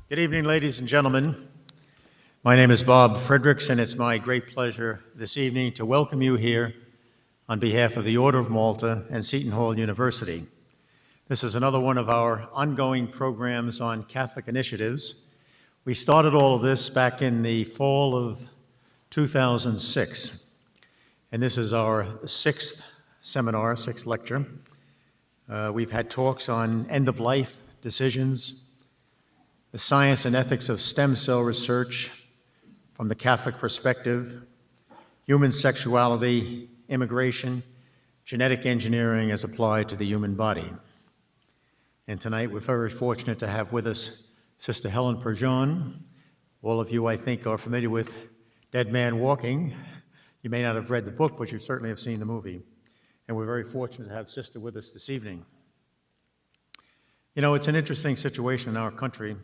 Good evening, ladies and gentlemen. My name is Bob Fredericks, and it's my great pleasure this evening to welcome you here on behalf of the Order of Malta and Seton Hall University. This is another one of our ongoing programs on Catholic initiatives. We started all of this back in the fall of 2006, and this is our sixth lecture. We've had talks on end-of-life decisions, the science and ethics of stem cell research from the Catholic perspective, human sexuality, immigration, genetic engineering as applied to the human body. And tonight we're very fortunate to have with us Sister Helen Prejean. All of you, I think, are familiar with Dead Man Walking. You may not have read the book, but you certainly have seen the movie. And we're very fortunate to have Sister with us this evening. You know, it's an interesting situation in our country.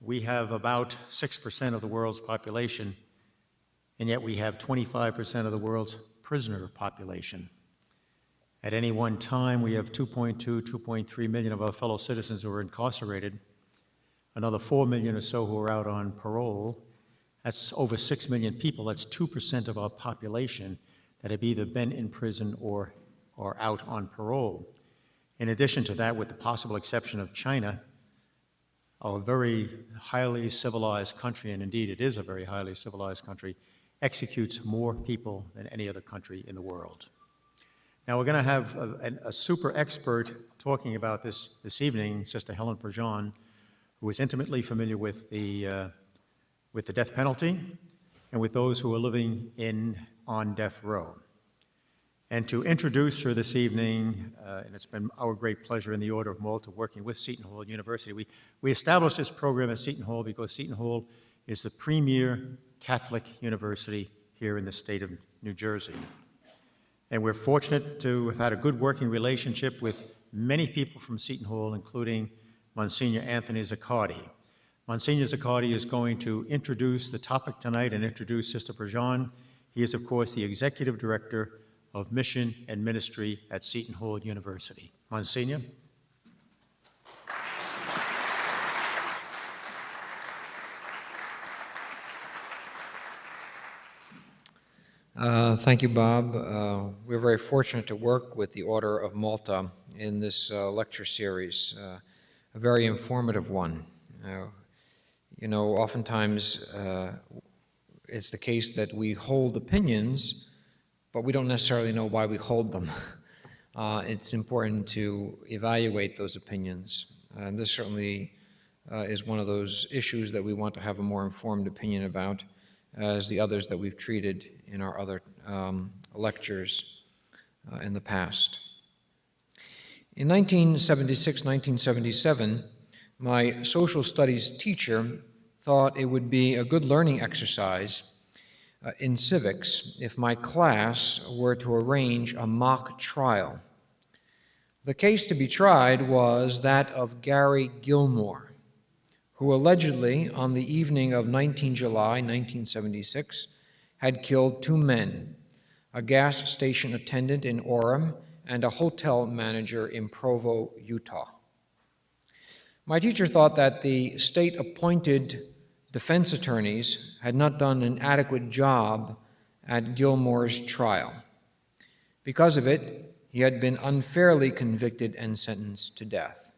We have about 6% of the world's population, and yet we have 25% of the world's prisoner population. At any one time, we have 2.3 million of our fellow citizens who are incarcerated, another 4 million or so who are out on parole. That's over 6 million people. That's 2% of our population that have either been in prison or are out on parole. In addition to that, with the possible exception of China, a very highly civilized country, and indeed it is a very highly civilized country, executes more people than any other country in the world. Now we're going to have a super expert talking about this evening, Sister Helen Prejean, who is intimately familiar with the death penalty and with those who are living on death row. And to introduce her this evening, and it's been our great pleasure in the Order of Malta working with Seton Hall University. We established this program at Seton Hall because Seton Hall is the premier Catholic university here in the state of New Jersey. And we're fortunate to have had a good working relationship with many people from Seton Hall, including Monsignor Anthony Zaccardi. Monsignor Zaccardi is going to introduce the topic tonight and introduce Sister Prejean. He is, of course, the Executive Director of Mission and Ministry at Seton Hall University. Monsignor. Thank you, Bob. We're very fortunate to work with the Order of Malta in this lecture series, a very informative one. You know, oftentimes it's the case that we hold opinions, but we don't necessarily know why we hold them. It's important to evaluate those opinions, and this certainly is one of those issues that we want to have a more informed opinion about, as the others that we've treated in our other lectures in the past. In 1976-1977, my social studies teacher thought it would be a good learning exercise in civics if my class were to arrange a mock trial. The case to be tried was that of Gary Gilmore, who allegedly, on the evening of 19 July 1976, had killed two men, a gas station attendant in Orem and a hotel manager in Provo, Utah. My teacher thought that the state-appointed defense attorneys had not done an adequate job at Gilmore's trial. Because of it, he had been unfairly convicted and sentenced to death.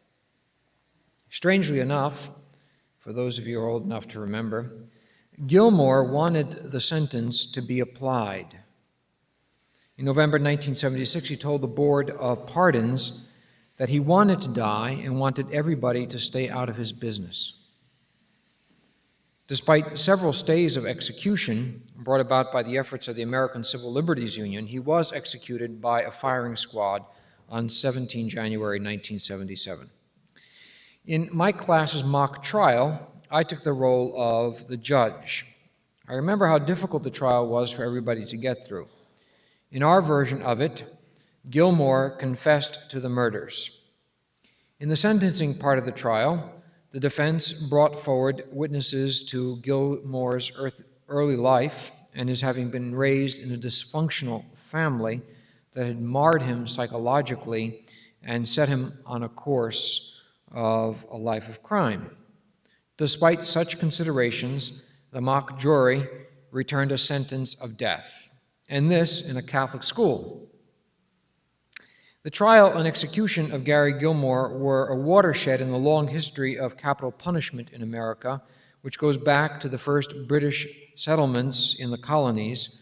Strangely enough, for those of you who are old enough to remember, Gilmore wanted the sentence to be applied. In November 1976, he told the Board of Pardons that he wanted to die and wanted everybody to stay out of his business. Despite several stays of execution brought about by the efforts of the American Civil Liberties Union, he was executed by a firing squad on 17 January 1977. In my class's mock trial, I took the role of the judge. I remember how difficult the trial was for everybody to get through. In our version of it, Gilmore confessed to the murders. In the sentencing part of the trial, the defense brought forward witnesses to Gilmore's early life and his having been raised in a dysfunctional family that had marred him psychologically and set him on a course of a life of crime. Despite such considerations, the mock jury returned a sentence of death, and this in a Catholic school. The trial and execution of Gary Gilmore were a watershed in the long history of capital punishment in America, which goes back to the first British settlements in the colonies,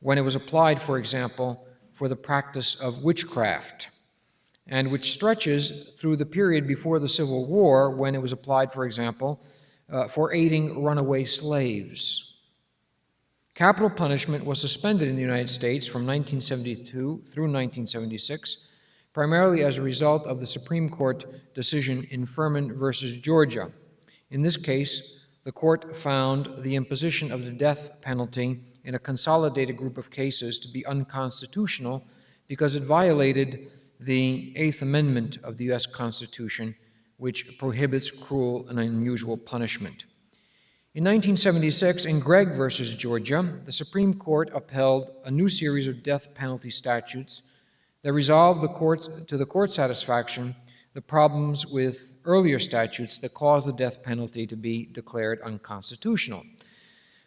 when it was applied, for example, for the practice of witchcraft, and which stretches through the period before the Civil War, when it was applied, for example, for aiding runaway slaves. Capital punishment was suspended in the United States from 1972 through 1976, primarily as a result of the Supreme Court decision in Furman versus Georgia. In this case, the court found the imposition of the death penalty in a consolidated group of cases to be unconstitutional because it violated the Eighth Amendment of the U.S. Constitution, which prohibits cruel and unusual punishment. In 1976, in Gregg versus Georgia, the Supreme Court upheld a new series of death penalty statutes that resolved to the court's satisfaction the problems with earlier statutes that caused the death penalty to be declared unconstitutional.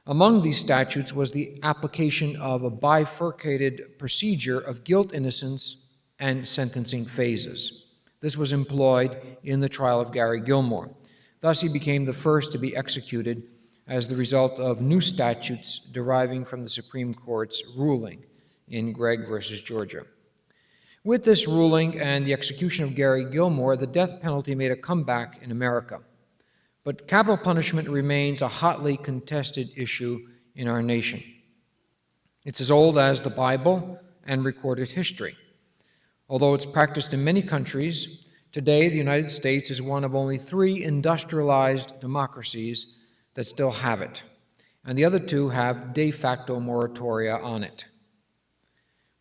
Among these statutes was the application of a bifurcated procedure of guilt, innocence, and sentencing phases. This was employed in the trial of Gary Gilmore. Thus, he became the first to be executed as the result of new statutes deriving from the Supreme Court's ruling in Gregg versus Georgia. With this ruling and the execution of Gary Gilmore, the death penalty made a comeback in America. But capital punishment remains a hotly contested issue in our nation. It's as old as the Bible and recorded history. Although it's practiced in many countries, today the United States is one of only 3 industrialized democracies that still have it, and the other 2 have de facto moratoria on it.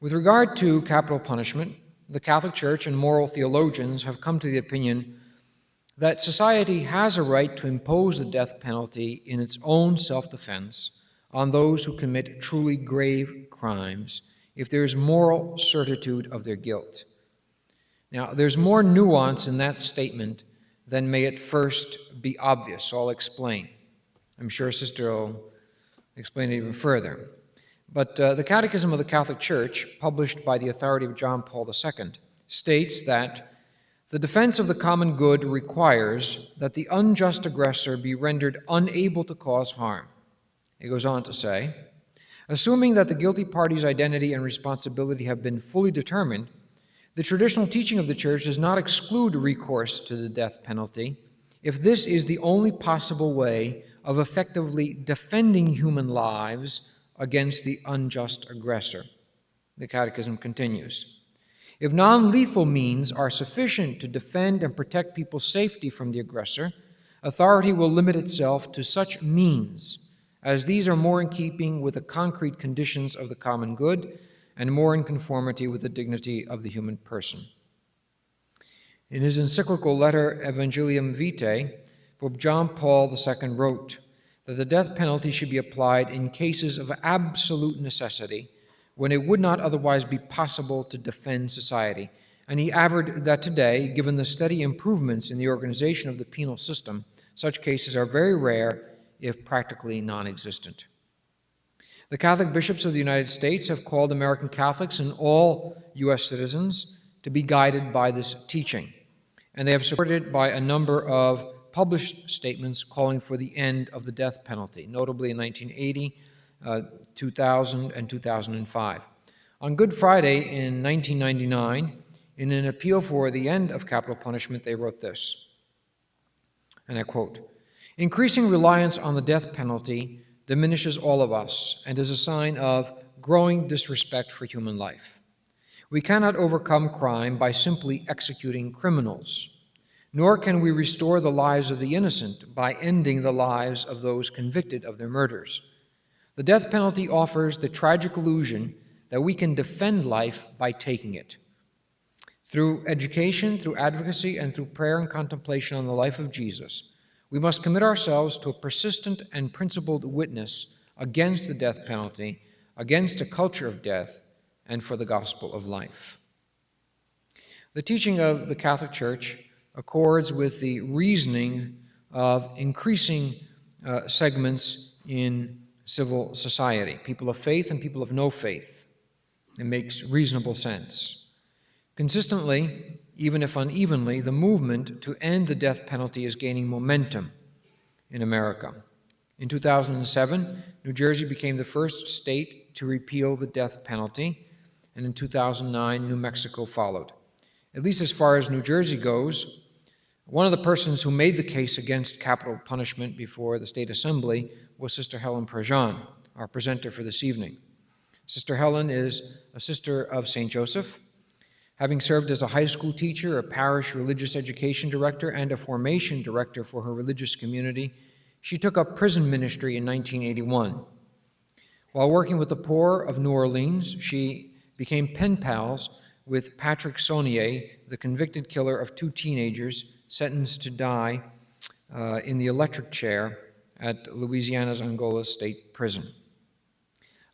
With regard to capital punishment, the Catholic Church and moral theologians have come to the opinion that society has a right to impose the death penalty in its own self-defense on those who commit truly grave crimes if there is moral certitude of their guilt. Now, there's more nuance in that statement than may at first be obvious, so I'll explain. I'm sure Sister will explain it even further. But the Catechism of the Catholic Church, published by the authority of John Paul II, states that the defense of the common good requires that the unjust aggressor be rendered unable to cause harm. It goes on to say, assuming that the guilty party's identity and responsibility have been fully determined, the traditional teaching of the Church does not exclude recourse to the death penalty if this is the only possible way of effectively defending human lives against the unjust aggressor. The Catechism continues, if non-lethal means are sufficient to defend and protect people's safety from the aggressor, authority will limit itself to such means, as these are more in keeping with the concrete conditions of the common good and more in conformity with the dignity of the human person. In his encyclical letter Evangelium Vitae, Pope John Paul II wrote that the death penalty should be applied in cases of absolute necessity when it would not otherwise be possible to defend society. And he averred that today, given the steady improvements in the organization of the penal system, such cases are very rare, if practically non-existent. The Catholic bishops of the United States have called American Catholics and all U.S. citizens to be guided by this teaching, and they have supported it by a number of published statements calling for the end of the death penalty, notably in 1980, 2000, and 2005. On Good Friday in 1999, in an appeal for the end of capital punishment, they wrote this, and I quote, increasing reliance on the death penalty diminishes all of us and is a sign of growing disrespect for human life. We cannot overcome crime by simply executing criminals, nor can we restore the lives of the innocent by ending the lives of those convicted of their murders. The death penalty offers the tragic illusion that we can defend life by taking it. Through education, through advocacy, and through prayer and contemplation on the life of Jesus, we must commit ourselves to a persistent and principled witness against the death penalty, against a culture of death, and for the gospel of life. The teaching of the Catholic Church accords with the reasoning of increasing segments in civil society, people of faith and people of no faith. It makes reasonable sense. Consistently, even if unevenly, the movement to end the death penalty is gaining momentum in America. In 2007, New Jersey became the first state to repeal the death penalty, and in 2009, New Mexico followed. At least as far as New Jersey goes, one of the persons who made the case against capital punishment before the State Assembly was Sister Helen Prejean, our presenter for this evening. Sister Helen is a sister of St. Joseph. Having served as a high school teacher, a parish religious education director, and a formation director for her religious community, she took up prison ministry in 1981. While working with the poor of New Orleans, she became pen pals with Patrick Saunier, the convicted killer of 2 teenagers sentenced to die in the electric chair at Louisiana's Angola State Prison.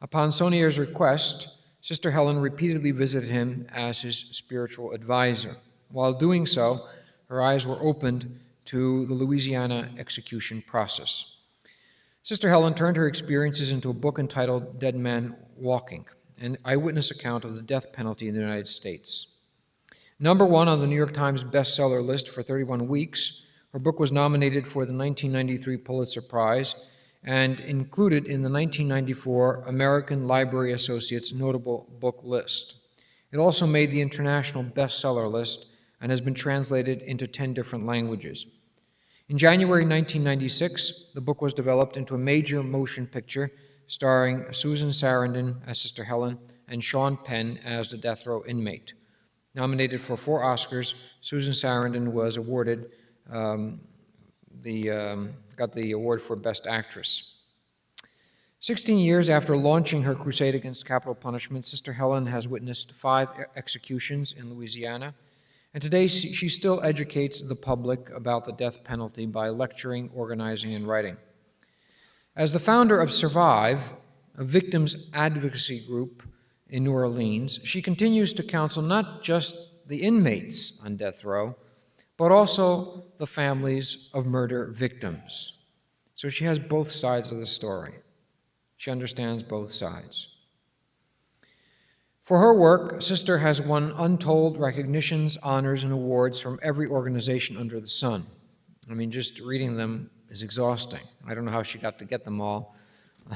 Upon Saunier's request, Sister Helen repeatedly visited him as his spiritual advisor. While doing so, her eyes were opened to the Louisiana execution process. Sister Helen turned her experiences into a book entitled Dead Man Walking, an eyewitness account of the death penalty in the United States. Number 1 on the New York Times bestseller list for 31 weeks, her book was nominated for the 1993 Pulitzer Prize and included in the 1994 American Library Associates Notable Book List. It also made the international bestseller list and has been translated into 10 different languages. In January 1996, the book was developed into a major motion picture starring Susan Sarandon as Sister Helen and Sean Penn as the death row inmate. Nominated for 4 Oscars, Susan Sarandon was awarded got the award for Best Actress. 16 years after launching her crusade against capital punishment, Sister Helen has witnessed 5 executions in Louisiana, and today she still educates the public about the death penalty by lecturing, organizing, and writing. As the founder of Survive, a victims advocacy group in New Orleans, she continues to counsel not just the inmates on death row, but also the families of murder victims. So she has both sides of the story. She understands both sides. For her work, Sister has won untold recognitions, honors, and awards from every organization under the sun. I mean, just reading them is exhausting. I don't know how she got to get them all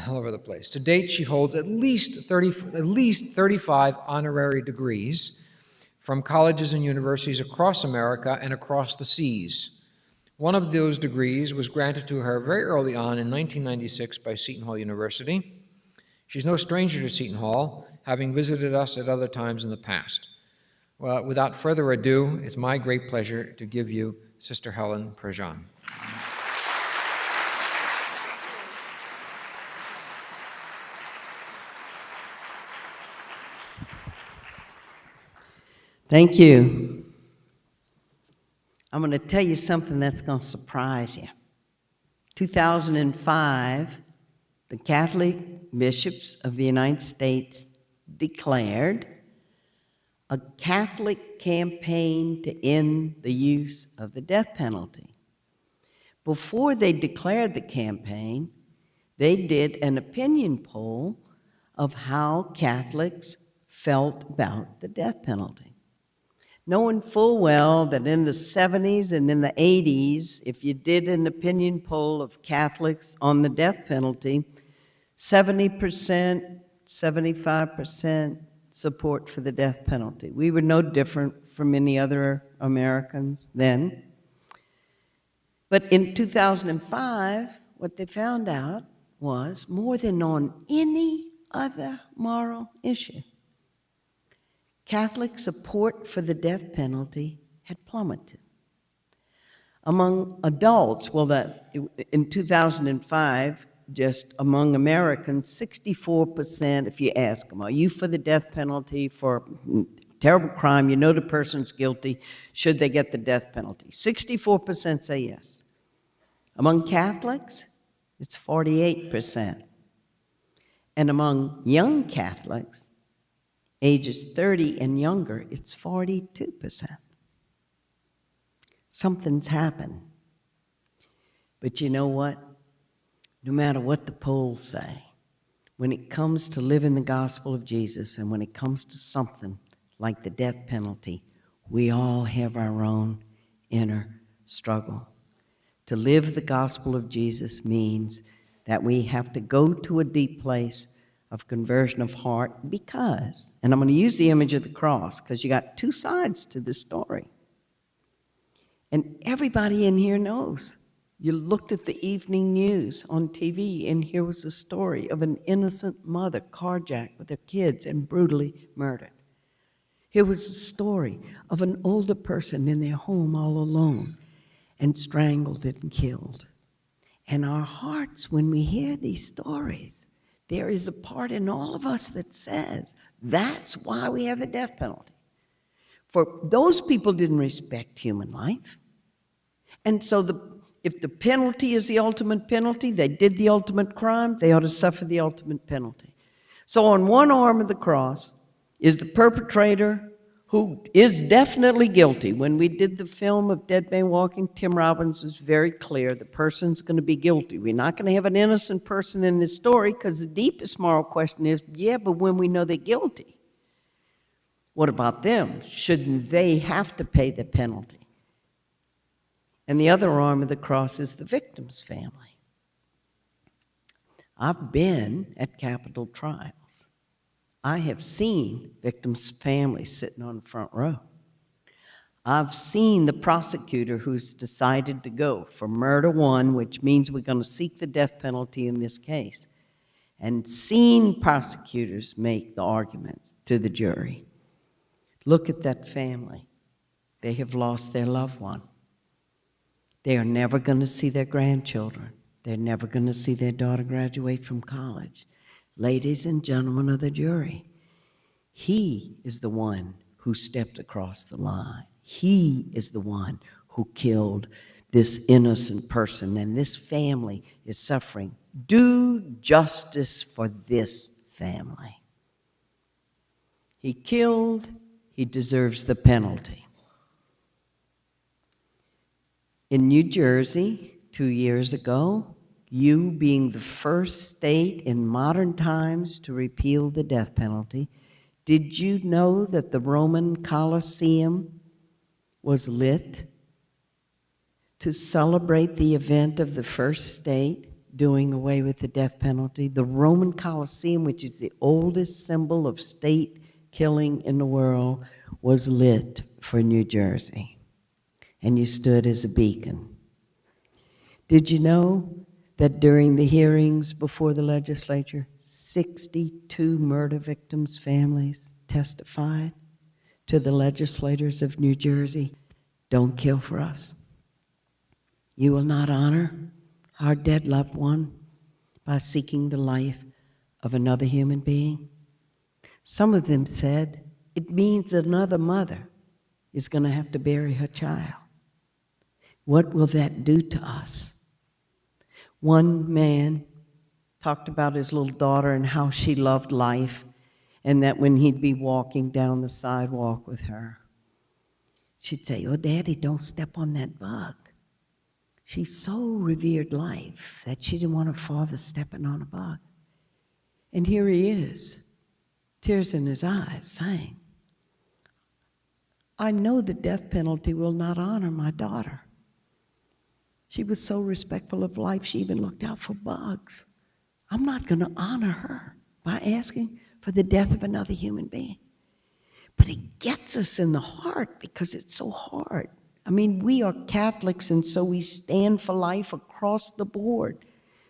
over the place. To date, she holds at least 35 honorary degrees from colleges and universities across America and across the seas. One of those degrees was granted to her very early on in 1996 by Seton Hall University. She's no stranger to Seton Hall, having visited us at other times in the past. Well, without further ado, it's my great pleasure to give you Sister Helen Prejean. Thank you. I'm going to tell you something that's going to surprise you. 2005, the Catholic bishops of the United States declared a Catholic campaign to end the use of the death penalty. Before they declared the campaign, they did an opinion poll of how Catholics felt about the death penalty. Knowing full well that in the 70s and in the 80s, if you did an opinion poll of Catholics on the death penalty, 70%, 75% support for the death penalty. We were no different from any other Americans then. But in 2005, what they found out was more than on any other moral issue, Catholic support for the death penalty had plummeted. Among adults, in 2005, just among Americans, 64%, if you ask them, are you for the death penalty for terrible crime, you know the person's guilty, should they get the death penalty? 64% say yes. Among Catholics, it's 48%. And among young Catholics, ages 30 and younger, it's 42%. Something's happened. But you know what? No matter what the polls say, when it comes to living the gospel of Jesus and when it comes to something like the death penalty, we all have our own inner struggle. To live the gospel of Jesus means that we have to go to a deep place of conversion of heart because, and I'm going to use the image of the cross because you got two sides to this story. And everybody in here knows. You looked at the evening news on TV, and here was a story of an innocent mother carjacked with her kids and brutally murdered. Here was a story of an older person in their home all alone and strangled and killed. And our hearts, when we hear these stories, there is a part in all of us that says, that's why we have the death penalty. For those people didn't respect human life. And so if the penalty is the ultimate penalty, they did the ultimate crime, they ought to suffer the ultimate penalty. So on one arm of the cross is the perpetrator who is definitely guilty. When we did the film of Dead Man Walking, Tim Robbins was very clear the person's going to be guilty. We're not going to have an innocent person in this story because the deepest moral question is, yeah, but when we know they're guilty, what about them? Shouldn't they have to pay the penalty? And the other arm of the cross is the victim's family. I've been at capital trials. I have seen victims' families sitting on the front row. I've seen the prosecutor who's decided to go for murder one, which means we're going to seek the death penalty in this case, and seen prosecutors make the arguments to the jury. Look at that family. They have lost their loved one. They are never going to see their grandchildren. They're never going to see their daughter graduate from college. Ladies and gentlemen of the jury, he is the one who stepped across the line. He is the one who killed this innocent person, and this family is suffering. Do justice for this family. He killed, he deserves the penalty. In New Jersey, 2 years ago, you being the first state in modern times to repeal the death penalty, did you know that the Roman Colosseum was lit to celebrate the event of the first state doing away with the death penalty? The Roman Colosseum, which is the oldest symbol of state killing in the world, was lit for New Jersey. And you stood as a beacon. Did you know that during the hearings before the legislature, 62 murder victims' families testified to the legislators of New Jersey, don't kill for us. You will not honor our dead loved one by seeking the life of another human being. Some of them said it means another mother is going to have to bury her child. What will that do to us? One man talked about his little daughter and how she loved life, and that when he'd be walking down the sidewalk with her, she'd say, "Oh, Daddy, don't step on that bug." She so revered life that she didn't want her father stepping on a bug. And here he is, tears in his eyes, saying, "I know the death penalty will not honor my daughter. She was so respectful of life, she even looked out for bugs. I'm not going to honor her by asking for the death of another human being." But it gets us in the heart because it's so hard. I mean, we are Catholics, and so we stand for life across the board.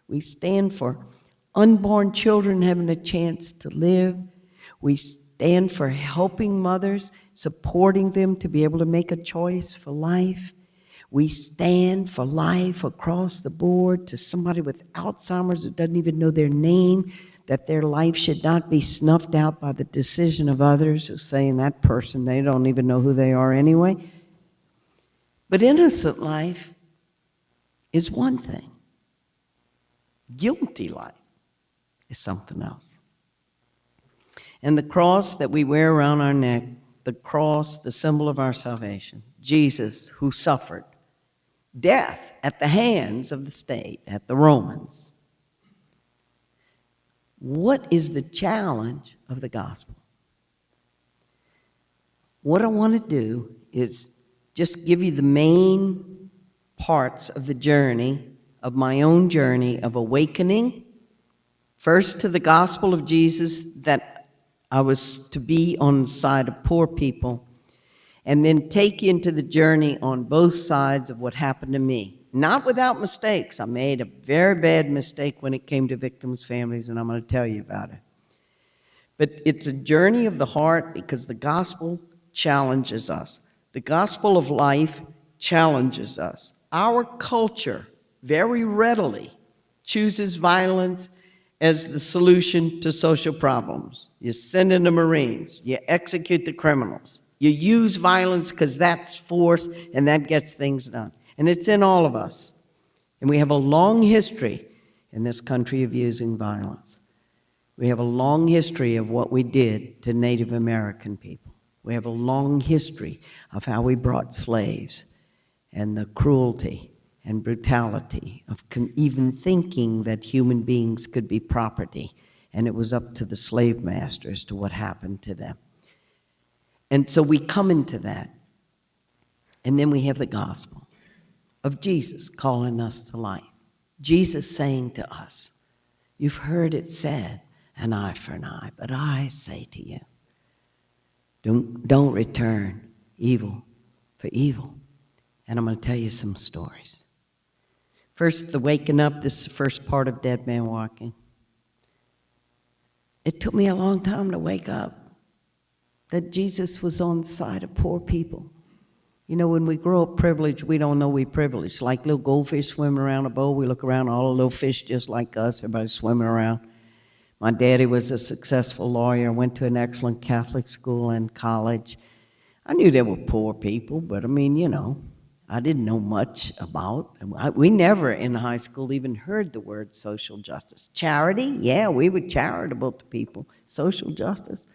We stand for unborn children having a chance to live. We stand for helping mothers, supporting them to be able to make a choice for life. We stand for life across the board to somebody with Alzheimer's who doesn't even know their name, that their life should not be snuffed out by the decision of others who saying that person, they don't even know who they are anyway. But innocent life is one thing. Guilty life is something else. And the cross that we wear around our neck, the cross, the symbol of our salvation, Jesus who suffered, death at the hands of the state, at the Romans. What is the challenge of the gospel? What I want to do is just give you the main parts of the journey, of my own journey of awakening, first to the gospel of Jesus, that I was to be on the side of poor people, and then take you into the journey on both sides of what happened to me. Not without mistakes. I made a very bad mistake when it came to victims' families, and I'm going to tell you about it. But it's a journey of the heart because the gospel challenges us. The gospel of life challenges us. Our culture very readily chooses violence as the solution to social problems. You send in the Marines, you execute the criminals, you use violence because that's force and that gets things done. And it's in all of us. And we have a long history in this country of using violence. We have a long history of what we did to Native American people. We have a long history of how we brought slaves and the cruelty and brutality of even thinking that human beings could be property. And it was up to the slave masters to what happened to them. And so we come into that. And then we have the gospel of Jesus calling us to life. Jesus saying to us, you've heard it said, an eye for an eye, but I say to you, don't return evil for evil. And I'm going to tell you some stories. First, the waking up. This is the first part of Dead Man Walking. It took me a long time to wake up that Jesus was on the side of poor people. You know, when we grow up privileged, we don't know we're privileged. Like little goldfish swimming around a bowl, we look around, all the little fish just like us, everybody swimming around. My daddy was a successful lawyer, went to an excellent Catholic school and college. I knew there were poor people, but I mean, you know, I didn't know much about. We never in high school even heard the word social justice. Charity, yeah, we were charitable to people. Social justice.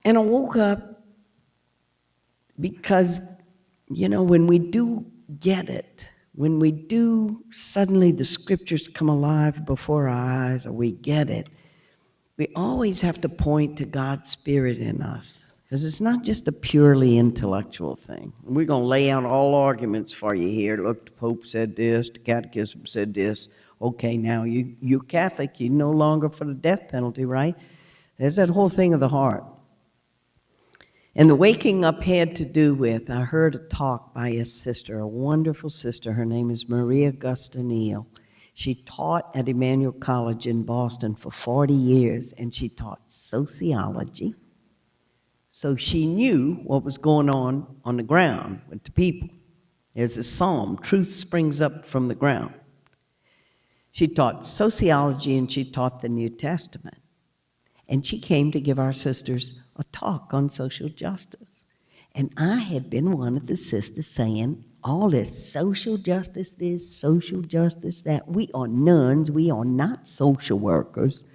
And I woke up because, you know, when we do get it, when we do, suddenly the scriptures come alive before our eyes, or we get it, we always have to point to God's Spirit in us, because it's not just a purely intellectual thing. We're going to lay out all arguments for you here. Look, the Pope said this, the Catechism said this. Okay, now you're Catholic, you're no longer for the death penalty, right? There's that whole thing of the heart. And the waking up had to do with, I heard a talk by a sister, a wonderful sister. Her name is Maria Augusta Neal. She taught at Emmanuel College in Boston for 40 years, and she taught sociology. So she knew what was going on the ground with the people. There's a psalm, truth springs up from the ground. She taught sociology and she taught the New Testament. And she came to give our sisters a talk on social justice. And I had been one of the sisters saying, all this social justice, this, social justice, that. We are nuns, we are not social workers.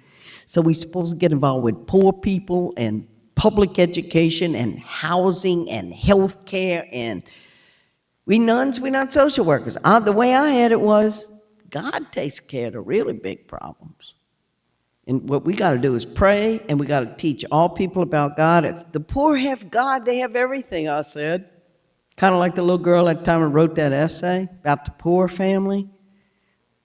So we're supposed to get involved with poor people and public education and housing and health care. And we nuns, we're not social workers. The way I had it was, God takes care of the really big problems. And what we got to do is pray, and we got to teach all people about God. If the poor have God, they have everything, I said. Kind of like the little girl at the time I wrote that essay about the poor family.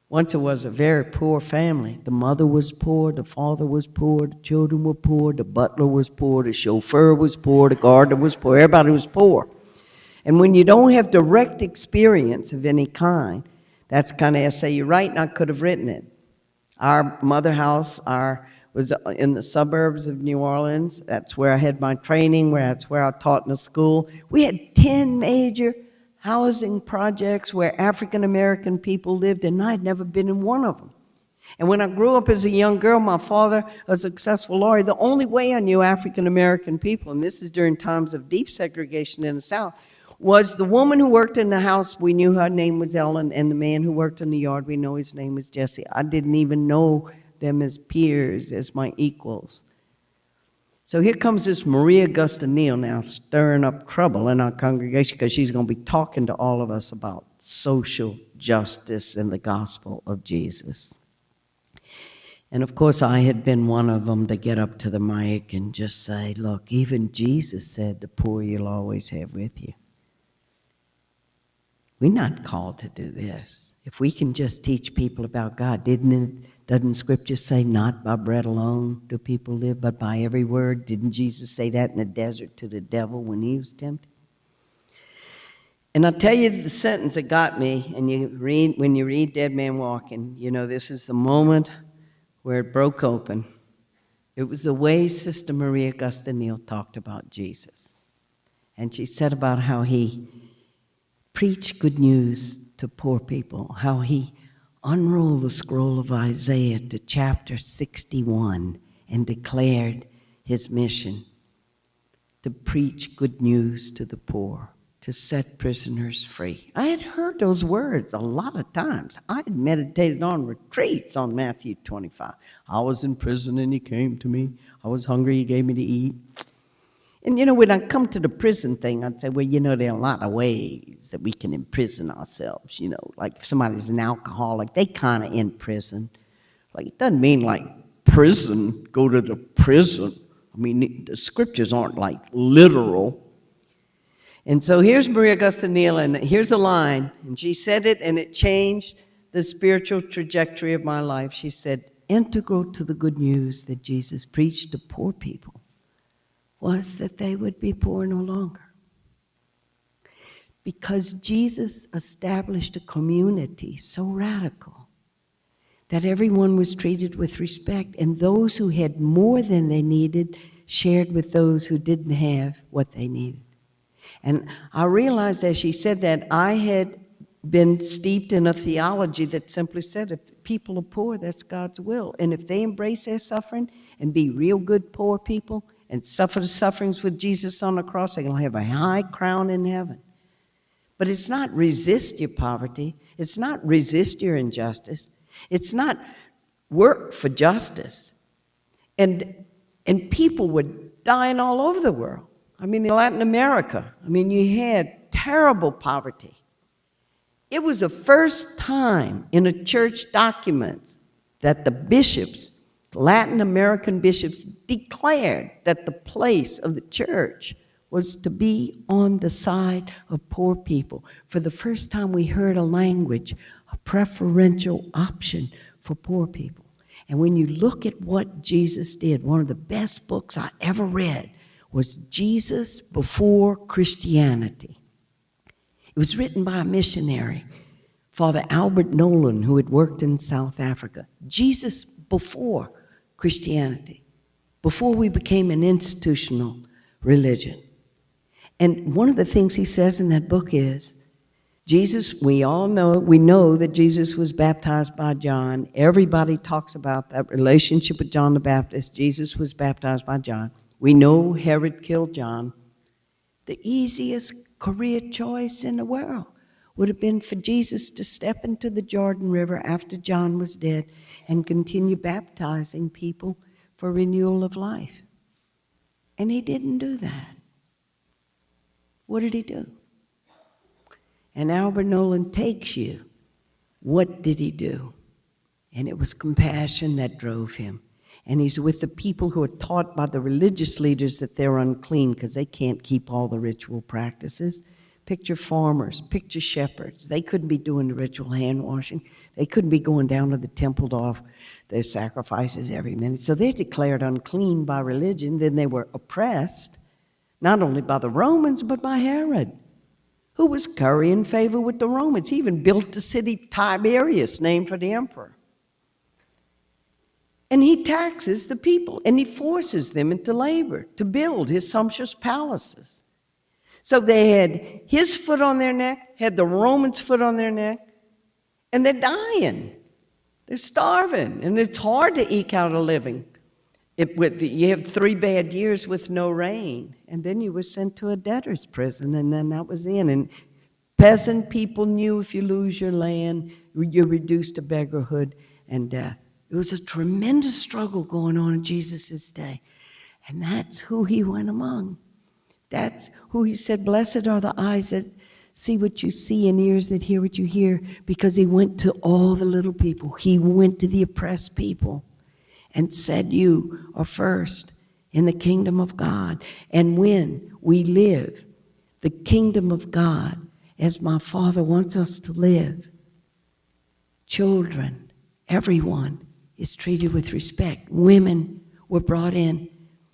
Once it was a very poor family. The mother was poor, the father was poor, the children were poor, the butler was poor, the chauffeur was poor, the gardener was poor, everybody was poor. And when you don't have direct experience of any kind, that's the kind of essay you write, and I could have written it. Our mother house was in the suburbs of New Orleans. That's where I had my training, that's where I taught in a school. We had 10 major housing projects where African-American people lived, and I'd never been in one of them. And when I grew up as a young girl, my father, a successful lawyer, the only way I knew African-American people, and this is during times of deep segregation in the South, was the woman who worked in the house, we knew her name was Ellen, and the man who worked in the yard, we know his name was Jesse. I didn't even know them as peers, as my equals. So here comes this Maria Augusta Neal now stirring up trouble in our congregation because she's going to be talking to all of us about social justice and the gospel of Jesus. And of course, I had been one of them to get up to the mic and just say, look, even Jesus said the poor you'll always have with you. We're not called to do this. If we can just teach people about God, doesn't Scripture say not by bread alone do people live, but by every word? Didn't Jesus say that in the desert to the devil when he was tempted? And I'll tell you the sentence that got me, and when you read Dead Man Walking, you know this is the moment where it broke open. It was the way Sister Maria Augusta Neal talked about Jesus. And she said about how he preached good news to poor people, how he unrolled the scroll of Isaiah to chapter 61 and declared his mission to preach good news to the poor, to set prisoners free. I had heard those words a lot of times. I had meditated on retreats on Matthew 25. I was in prison and he came to me. I was hungry, he gave me to eat. And, you know, when I come to the prison thing, I'd say, well, you know, there are a lot of ways that we can imprison ourselves, you know. Like if somebody's an alcoholic, they kind of in prison. Like it doesn't mean like prison, go to the prison. I mean, the scriptures aren't like literal. And so here's Maria Augusta Neal, and here's a line. And she said it, and it changed the spiritual trajectory of my life. She said, integral to the good news that Jesus preached to poor people was that they would be poor no longer. Because Jesus established a community so radical that everyone was treated with respect, and those who had more than they needed shared with those who didn't have what they needed. And I realized as she said that, I had been steeped in a theology that simply said if people are poor, that's God's will. And if they embrace their suffering and be real good poor people, and suffer the sufferings with Jesus on the cross, they're going to have a high crown in heaven. But it's not resist your poverty. It's not resist your injustice. It's not work for justice. And people were dying all over the world. I mean, in Latin America, you had terrible poverty. It was the first time in a church documents that the bishops, Latin American bishops, declared that the place of the church was to be on the side of poor people. For the first time, we heard a language, a preferential option for poor people. And when you look at what Jesus did, one of the best books I ever read was Jesus Before Christianity. It was written by a missionary, Father Albert Nolan, who had worked in South Africa. Jesus Before Christianity, before we became an institutional religion. And one of the things he says in that book is, Jesus, we know that Jesus was baptized by John. Everybody talks about that relationship with John the Baptist. Jesus was baptized by John. We know Herod killed John. The easiest career choice in the world would have been for Jesus to step into the Jordan River after John was dead and continue baptizing people for renewal of life. And he didn't do that. What did he do? And Albert Nolan takes you. What did he do? And it was compassion that drove him. And he's with the people who are taught by the religious leaders that they're unclean because they can't keep all the ritual practices. Picture farmers, picture shepherds. They couldn't be doing the ritual hand washing. They couldn't be going down to the temple to offer their sacrifices every minute. So they're declared unclean by religion. Then they were oppressed, not only by the Romans, but by Herod, who was currying favor with the Romans. He even built the city Tiberias, named for the emperor. And he taxes the people, and he forces them into labor to build his sumptuous palaces. So they had his foot on their neck, had the Romans' foot on their neck, and they're dying. They're starving, and it's hard to eke out a living. You have 3 bad years with no rain, and then you were sent to a debtor's prison, and then that was in. And peasant people knew if you lose your land, you're reduced to beggarhood and death. It was a tremendous struggle going on in Jesus' day. And that's who he went among. That's who he said, blessed are the eyes that see what you see and ears that hear what you hear, because he went to all the little people. He went to the oppressed people and said, you are first in the kingdom of God. And when we live the kingdom of God as my Father wants us to live, children, everyone is treated with respect. Women were brought in,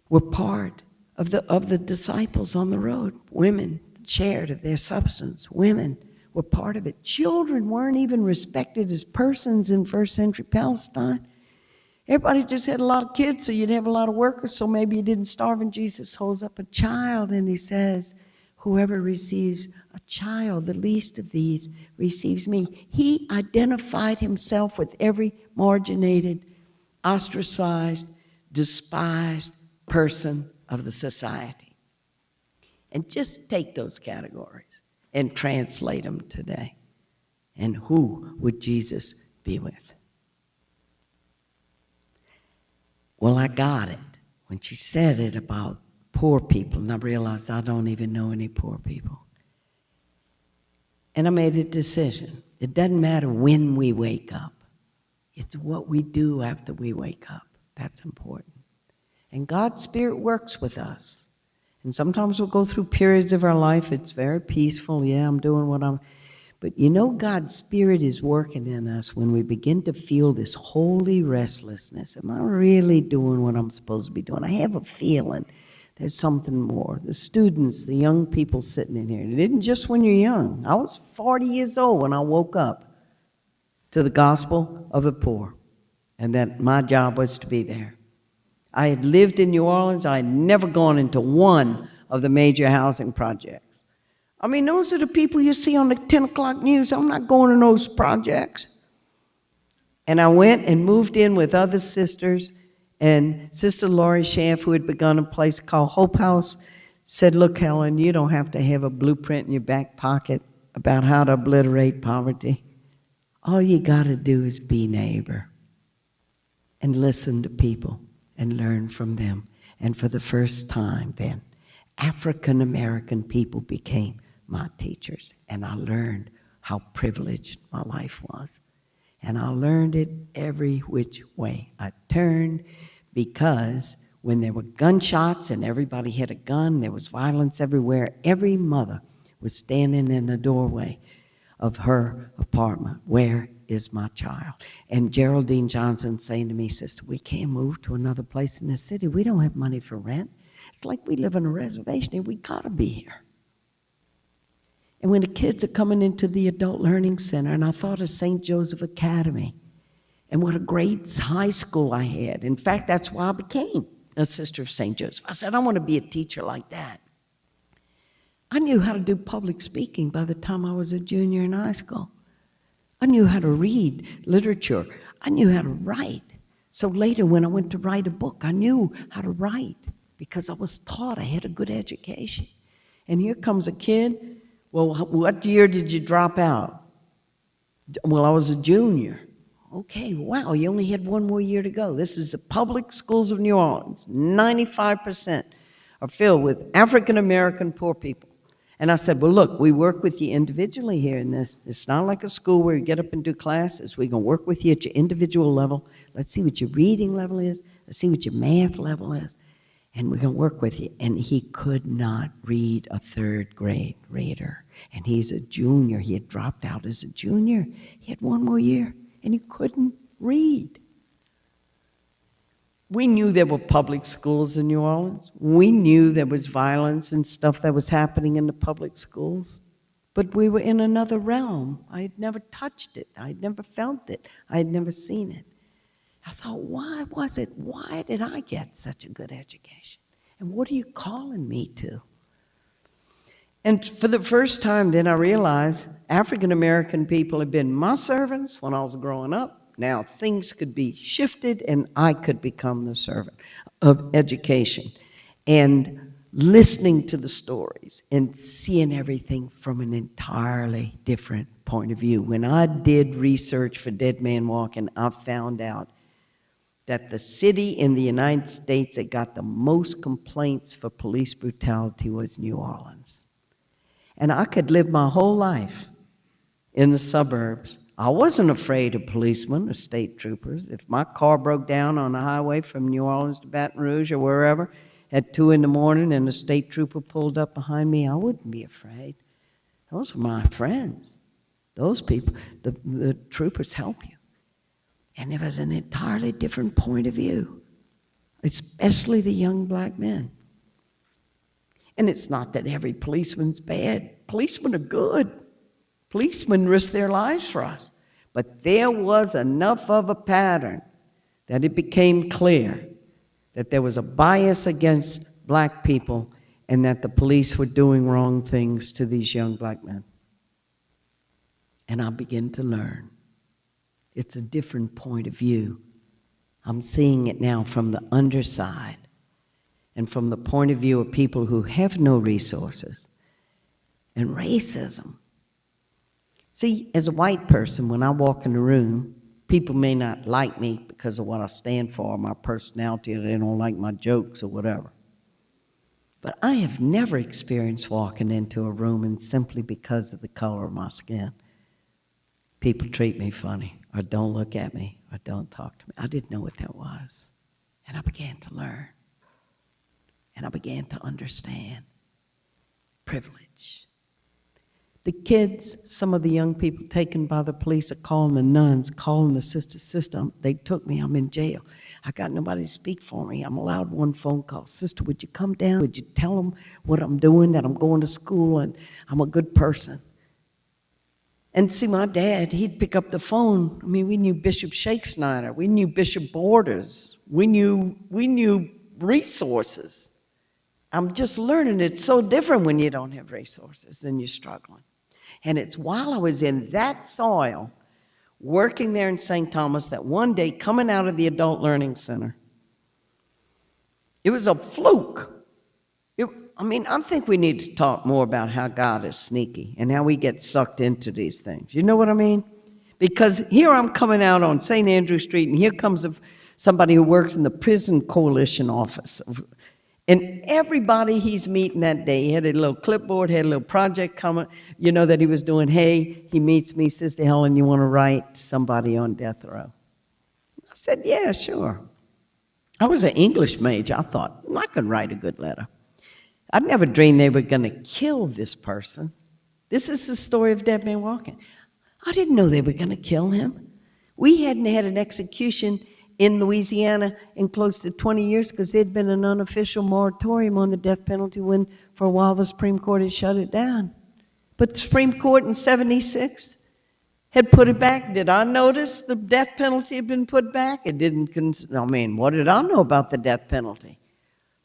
were part of the disciples on the road. Women shared of their substance. Women were part of it. Children weren't even respected as persons in first century Palestine. Everybody just had a lot of kids, so you'd have a lot of workers, so maybe you didn't starve. And Jesus holds up a child and he says, whoever receives a child, the least of these, receives me. He identified himself with every marginated, ostracized, despised person of the society. And just take those categories and translate them today. And who would Jesus be with? Well, I got it when she said it about poor people, and I realized I don't even know any poor people. And I made a decision. It doesn't matter when we wake up. It's what we do after we wake up. That's important. And God's Spirit works with us. And sometimes we'll go through periods of our life, it's very peaceful. Yeah, I'm doing what I'm... But you know God's Spirit is working in us when we begin to feel this holy restlessness. Am I really doing what I'm supposed to be doing? I have a feeling there's something more. The students, the young people sitting in here, it isn't just when you're young. I was 40 years old when I woke up to the gospel of the poor, and that my job was to be there. I had lived in New Orleans. I had never gone into one of the major housing projects. I mean, those are the people you see on the 10 o'clock news. I'm not going to those projects. And I went and moved in with other sisters, and Sister Laurie Schaff, who had begun a place called Hope House, said, look, Helen, you don't have to have a blueprint in your back pocket about how to obliterate poverty. All you got to do is be neighbor and listen to people and learn from them. And for the first time then, African American people became my teachers, and I learned how privileged my life was. And I learned it every which way I turned, because when there were gunshots and everybody had a gun, there was violence everywhere, every mother was standing in the doorway of her apartment. Where is my child? And Geraldine Johnson saying to me, sister, we can't move to another place in the city. We don't have money for rent. It's like we live on a reservation here. We gotta be here. And when the kids are coming into the Adult Learning Center, and I thought of St. Joseph Academy, and what a great high school I had. In fact, that's why I became a sister of St. Joseph. I said, I want to be a teacher like that. I knew how to do public speaking by the time I was a junior in high school. I knew how to read literature. I knew how to write. So later when I went to write a book, I knew how to write because I was taught. I had a good education. And here comes a kid. Well, what year did you drop out? Well, I was a junior. Okay, wow, you only had one more year to go. This is the public schools of New Orleans. 95% are filled with African-American poor people. And I said, well, look, we work with you individually here in this. It's not like a school where you get up and do classes. We're going to work with you at your individual level. Let's see what your reading level is. Let's see what your math level is. And we're going to work with you. And he could not read a third grade reader. And he's a junior. He had dropped out as a junior. He had one more year, and he couldn't read. We knew there were public schools in New Orleans. We knew there was violence and stuff that was happening in the public schools. But we were in another realm. I had never touched it. I had never felt it. I had never seen it. I thought, why was it? Why did I get such a good education? And what are you calling me to? And for the first time then I realized African American people had been my servants when I was growing up. Now things could be shifted and I could become the servant of education. And listening to the stories and seeing everything from an entirely different point of view. When I did research for Dead Man Walking, I found out that the city in the United States that got the most complaints for police brutality was New Orleans. And I could live my whole life in the suburbs. I wasn't afraid of policemen or state troopers. If my car broke down on the highway from New Orleans to Baton Rouge or wherever at 2 in the morning and a state trooper pulled up behind me, I wouldn't be afraid. Those were my friends. Those people, the troopers help you. And there was an entirely different point of view, especially the young black men. And it's not that every policeman's bad. Policemen are good. Policemen risk their lives for us. But there was enough of a pattern that it became clear that there was a bias against black people and that the police were doing wrong things to these young black men. And I began to learn. It's a different point of view. I'm seeing it now from the underside and from the point of view of people who have no resources. And racism. See, as a white person, when I walk in the room, people may not like me because of what I stand for, my personality, or they don't like my jokes or whatever. But I have never experienced walking into a room and simply because of the color of my skin, people treat me funny, or don't look at me, or don't talk to me. I didn't know what that was. And I began to learn. And I began to understand privilege. The kids, some of the young people taken by the police are calling the nuns, calling the sister, they took me, I'm in jail. I got nobody to speak for me. I'm allowed one phone call. Sister, would you come down? Would you tell them what I'm doing, that I'm going to school and I'm a good person? And see, my dad, he'd pick up the phone. I mean, we knew Bishop Shake Snyder. We knew Bishop Borders. We knew resources. I'm just learning it's so different when you don't have resources and you're struggling. And it's while I was in that soil, working there in St. Thomas, that one day, coming out of the Adult Learning Center, it was a fluke. I think we need to talk more about how God is sneaky and how we get sucked into these things. You know what I mean? Because here I'm coming out on St. Andrew Street, and here comes somebody who works in the Prison Coalition office. And everybody he's meeting that day, he had a little clipboard, had a little project coming, that he was doing. Hey, he meets me, Sister Helen, you want to write somebody on death row? I said, yeah, sure. I was an English major. I thought, I could write a good letter. I'd never dreamed they were going to kill this person. This is the story of Dead Man Walking. I didn't know they were going to kill him. We hadn't had an execution in Louisiana in close to 20 years because there'd been an unofficial moratorium on the death penalty when, for a while, the Supreme Court had shut it down. But the Supreme Court in '76 had put it back. Did I notice the death penalty had been put back? It didn't. What did I know about the death penalty?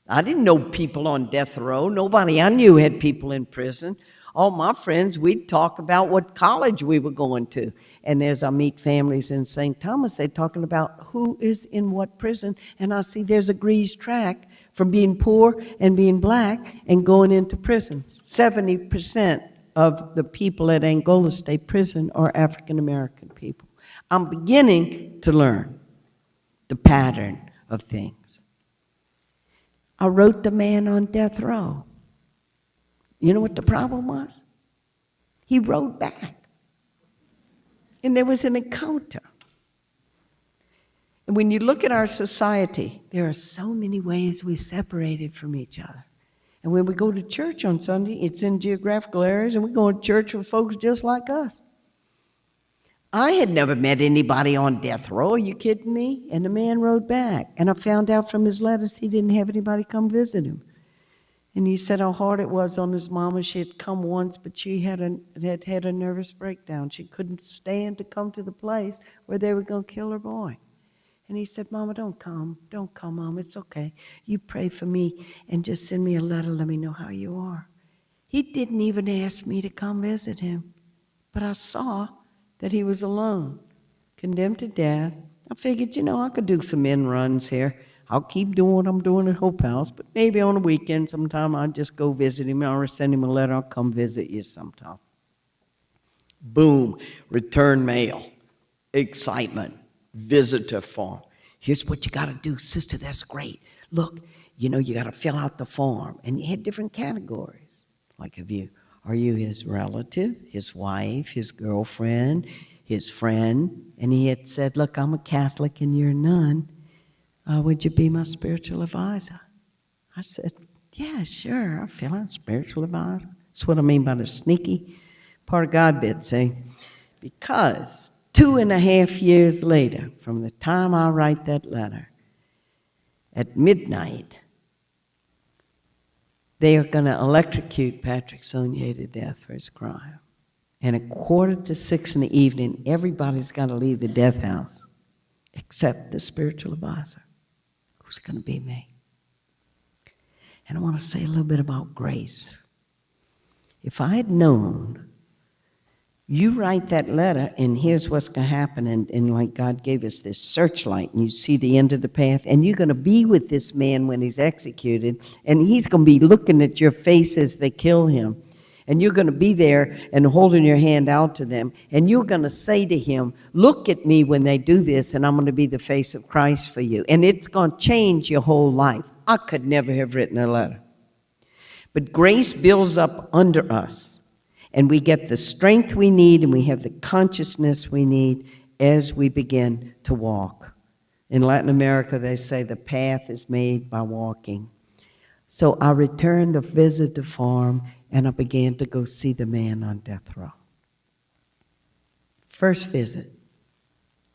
I didn't know people on death row. Nobody I knew had people in prison. All my friends, we'd talk about what college we were going to. And as I meet families in St. Thomas, they're talking about who is in what prison. And I see there's a greased track from being poor and being black and going into prison. 70% of the people at Angola State Prison are African American people. I'm beginning to learn the pattern of things. I wrote The Man on Death Row. You know what the problem was? He wrote back. And there was an encounter. And when you look at our society, there are so many ways we separated from each other. And when we go to church on Sunday, it's in geographical areas, and we go to church with folks just like us. I had never met anybody on death row. Are you kidding me? And the man wrote back. And I found out from his letters he didn't have anybody come visit him. And he said how hard it was on his mama. She had come once, but she had a nervous breakdown. She couldn't stand to come to the place where they were going to kill her boy. And he said, Mama, don't come. Don't come, Mom. It's okay. You pray for me and just send me a letter. Let me know how you are. He didn't even ask me to come visit him. But I saw that he was alone, condemned to death. I figured, I could do some end runs here. I'll keep doing what I'm doing at Hope House, but maybe on a weekend sometime I'll just go visit him. I'll send him a letter. I'll come visit you sometime. Boom, return mail, excitement, visitor form. Here's what you got to do. Sister, that's great. Look, you got to fill out the form. And you had different categories. Like are you his relative, his wife, his girlfriend, his friend? And he had said, look, I'm a Catholic and you're a nun. Would you be my spiritual advisor? I said, yeah, sure. I feel like spiritual advisor. That's what I mean by the sneaky part of God bit, see? Because 2.5 years later, from the time I write that letter, at midnight, they are going to electrocute Patrick Saunier to death for his crime. And at 5:45 in the evening, everybody's got to leave the death house except the spiritual advisor, who's going to be me. And I want to say a little bit about grace. If I had known, you write that letter, and here's what's going to happen, and like God gave us this searchlight, and you see the end of the path, and you're going to be with this man when he's executed, and he's going to be looking at your face as they kill him, and you're going to be there and holding your hand out to them, and you're going to say to him, look at me when they do this, and I'm going to be the face of Christ for you, and it's going to change your whole life. I could never have written a letter. But grace builds up under us. And we get the strength we need, and we have the consciousness we need as we begin to walk. In Latin America, they say the path is made by walking. So I returned to visit the farm, and I began to go see the man on death row. First visit,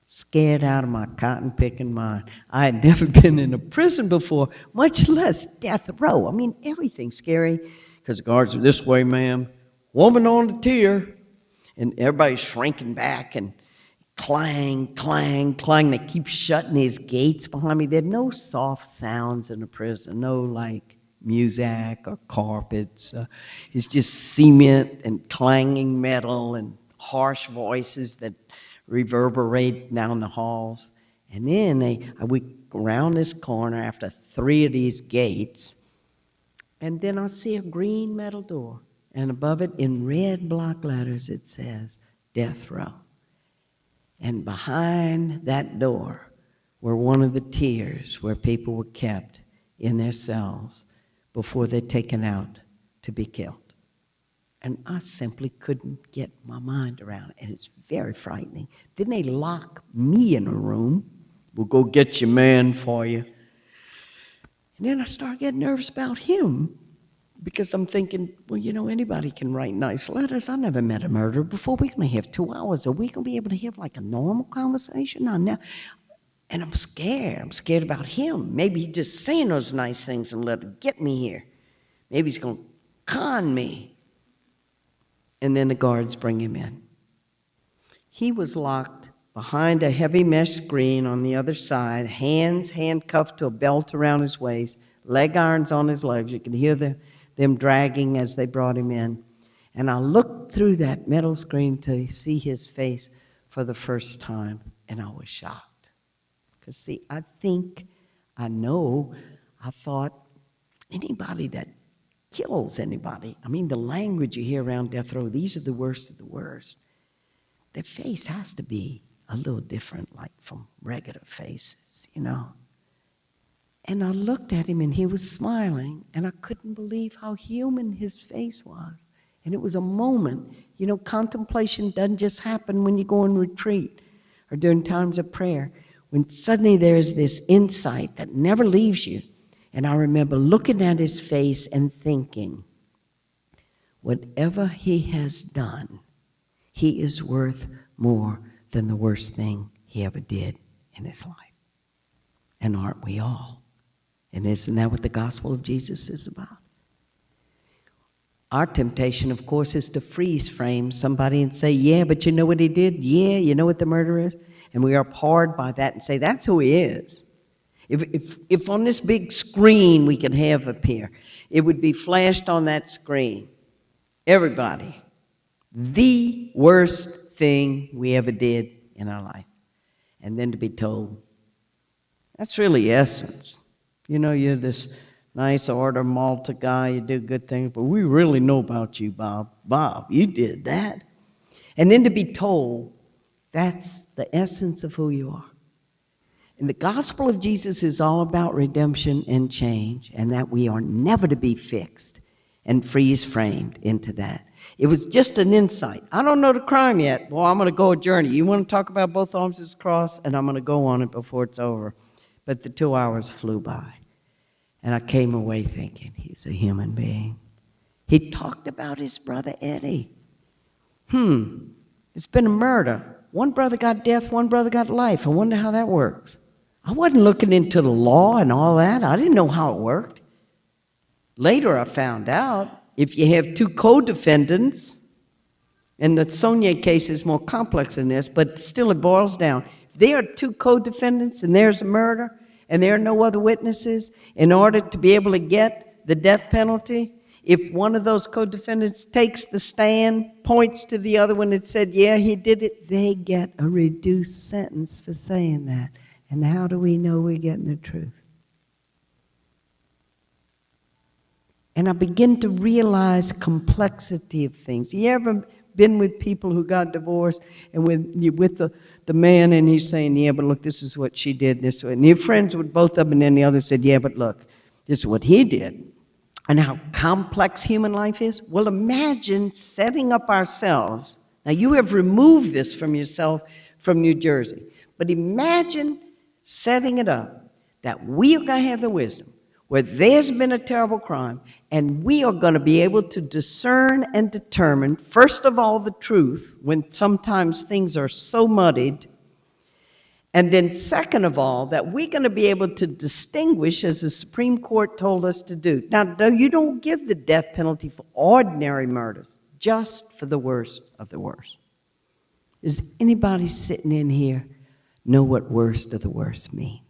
scared out of my cotton-picking mind. I had never been in a prison before, much less death row. I mean, everything's scary, because the guards are this way, ma'am. Woman on the tier, and everybody's shrinking back and clang, clang, clang. They keep shutting his gates behind me. There are no soft sounds in the prison, no like music or carpets. It's just cement and clanging metal and harsh voices that reverberate down the halls. And then we go around this corner after 3 of these gates, and then I see a green metal door. And above it, in red block letters, it says, death row. And behind that door were one of the tiers where people were kept in their cells before they're taken out to be killed. And I simply couldn't get my mind around it. And it's very frightening. Then they lock me in a room. We'll go get your man for you. And then I start getting nervous about him. Because I'm thinking, well, anybody can write nice letters. I never met a murderer before. We're going to have 2 hours. Are we going to be able to have like a normal conversation? And I'm scared. I'm scared about him. Maybe he's just saying those nice things and let it get me here. Maybe he's going to con me. And then the guards bring him in. He was locked behind a heavy mesh screen on the other side, hands handcuffed to a belt around his waist, leg irons on his legs. You can hear them dragging as they brought him in. And I looked through that metal screen to see his face for the first time, and I was shocked. Because, see, I thought anybody that kills anybody, I mean, the language you hear around death row, these are the worst of the worst. Their face has to be a little different, like from regular faces, And I looked at him, and he was smiling, and I couldn't believe how human his face was. And it was a moment. Contemplation doesn't just happen when you go on retreat or during times of prayer, when suddenly there's this insight that never leaves you. And I remember looking at his face and thinking, whatever he has done, he is worth more than the worst thing he ever did in his life. And aren't we all? And isn't that what the gospel of Jesus is about? Our temptation, of course, is to freeze frame somebody and say, yeah, but you know what he did? Yeah, you know what the murder is? And we are appalled by that and say, that's who he is. If on this big screen we could have up here, it would be flashed on that screen. Everybody, the worst thing we ever did in our life. And then to be told, that's really essence. You're this nice order Malta guy, you do good things, but we really know about you, Bob. Bob, you did that. And then to be told, that's the essence of who you are. And the gospel of Jesus is all about redemption and change, and that we are never to be fixed and freeze-framed into that. It was just an insight. I don't know the crime yet. Well, I'm going to go a journey. You want to talk about both arms of the cross? And I'm going to go on it before it's over. But the 2 hours flew by. And I came away thinking, he's a human being. He talked about his brother Eddie. It's been a murder. One brother got death, one brother got life. I wonder how that works. I wasn't looking into the law and all that. I didn't know how it worked. Later I found out if you have two co-defendants, and the Sonia case is more complex than this, but still it boils down. If there are two co-defendants and there's a murder and there are no other witnesses, in order to be able to get the death penalty, if one of those co-defendants takes the stand, points to the other one and said, yeah, he did it, they get a reduced sentence for saying that. And how do we know we're getting the truth? And I begin to realize complexity of things. You ever been with people who got divorced, and you're with the man, and he's saying, yeah, but look, this is what she did, this way. And you're friends with both of them, and then the other said, yeah, but look, this is what he did. And how complex human life is? Well, imagine setting up ourselves. Now, you have removed this from yourself from New Jersey. But imagine setting it up that we are going to have the wisdom where there's been a terrible crime, and we are going to be able to discern and determine, first of all, the truth, when sometimes things are so muddied, and then second of all, that we're going to be able to distinguish, as the Supreme Court told us to do. Now, you don't give the death penalty for ordinary murders, just for the worst of the worst. Is anybody sitting in here know what worst of the worst means?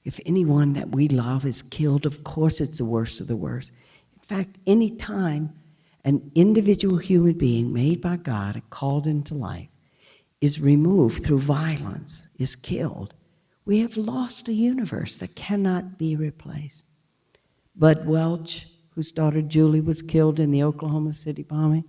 If anyone that we love is killed, of course it's the worst of the worst. In fact, any time an individual human being made by God and called into life is removed through violence, is killed, we have lost a universe that cannot be replaced. Bud Welch, whose daughter Julie was killed in the Oklahoma City bombing,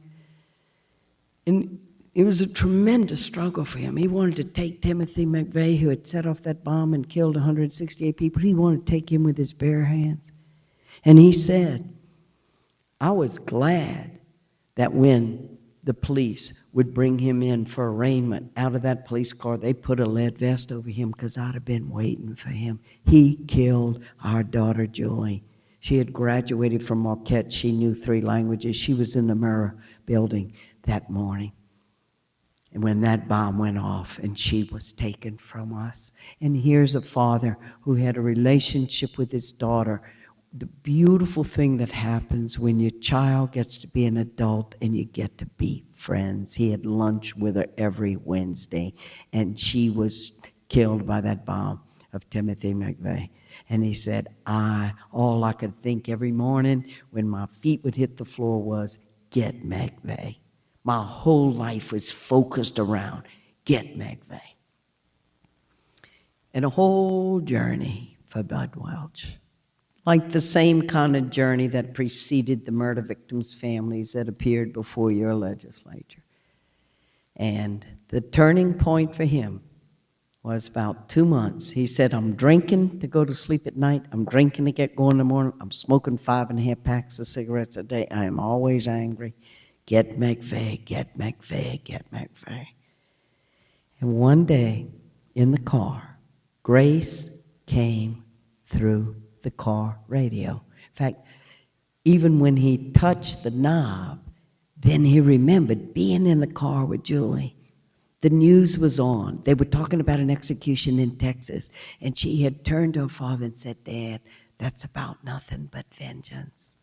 and it was a tremendous struggle for him. He wanted to take Timothy McVeigh, who had set off that bomb and killed 168 people. He wanted to take him with his bare hands. And he said, I was glad that when the police would bring him in for arraignment out of that police car, they put a lead vest over him because I'd have been waiting for him. He killed our daughter, Julie. She had graduated from Marquette. She knew 3 languages. She was in the Murrah building that morning. And when that bomb went off and she was taken from us. And here's a father who had a relationship with his daughter. The beautiful thing that happens when your child gets to be an adult and you get to be friends. He had lunch with her every Wednesday, and she was killed by that bomb of Timothy McVeigh. And he said, all I could think every morning when my feet would hit the floor was, get McVeigh. My whole life was focused around, get McVeigh. And a whole journey for Bud Welch. Like the same kind of journey that preceded the murder victims' families that appeared before your legislature. And the turning point for him was about 2 months. He said, I'm drinking to go to sleep at night. I'm drinking to get going in the morning. I'm smoking 5.5 packs of cigarettes a day. I am always angry. Get McVeigh, get McVeigh, get McVeigh. And one day in the car, grace came through the car radio. In fact, even when he touched the knob, then he remembered being in the car with Julie. The news was on. They were talking about an execution in Texas, and she had turned to her father and said, Dad, that's about nothing but vengeance.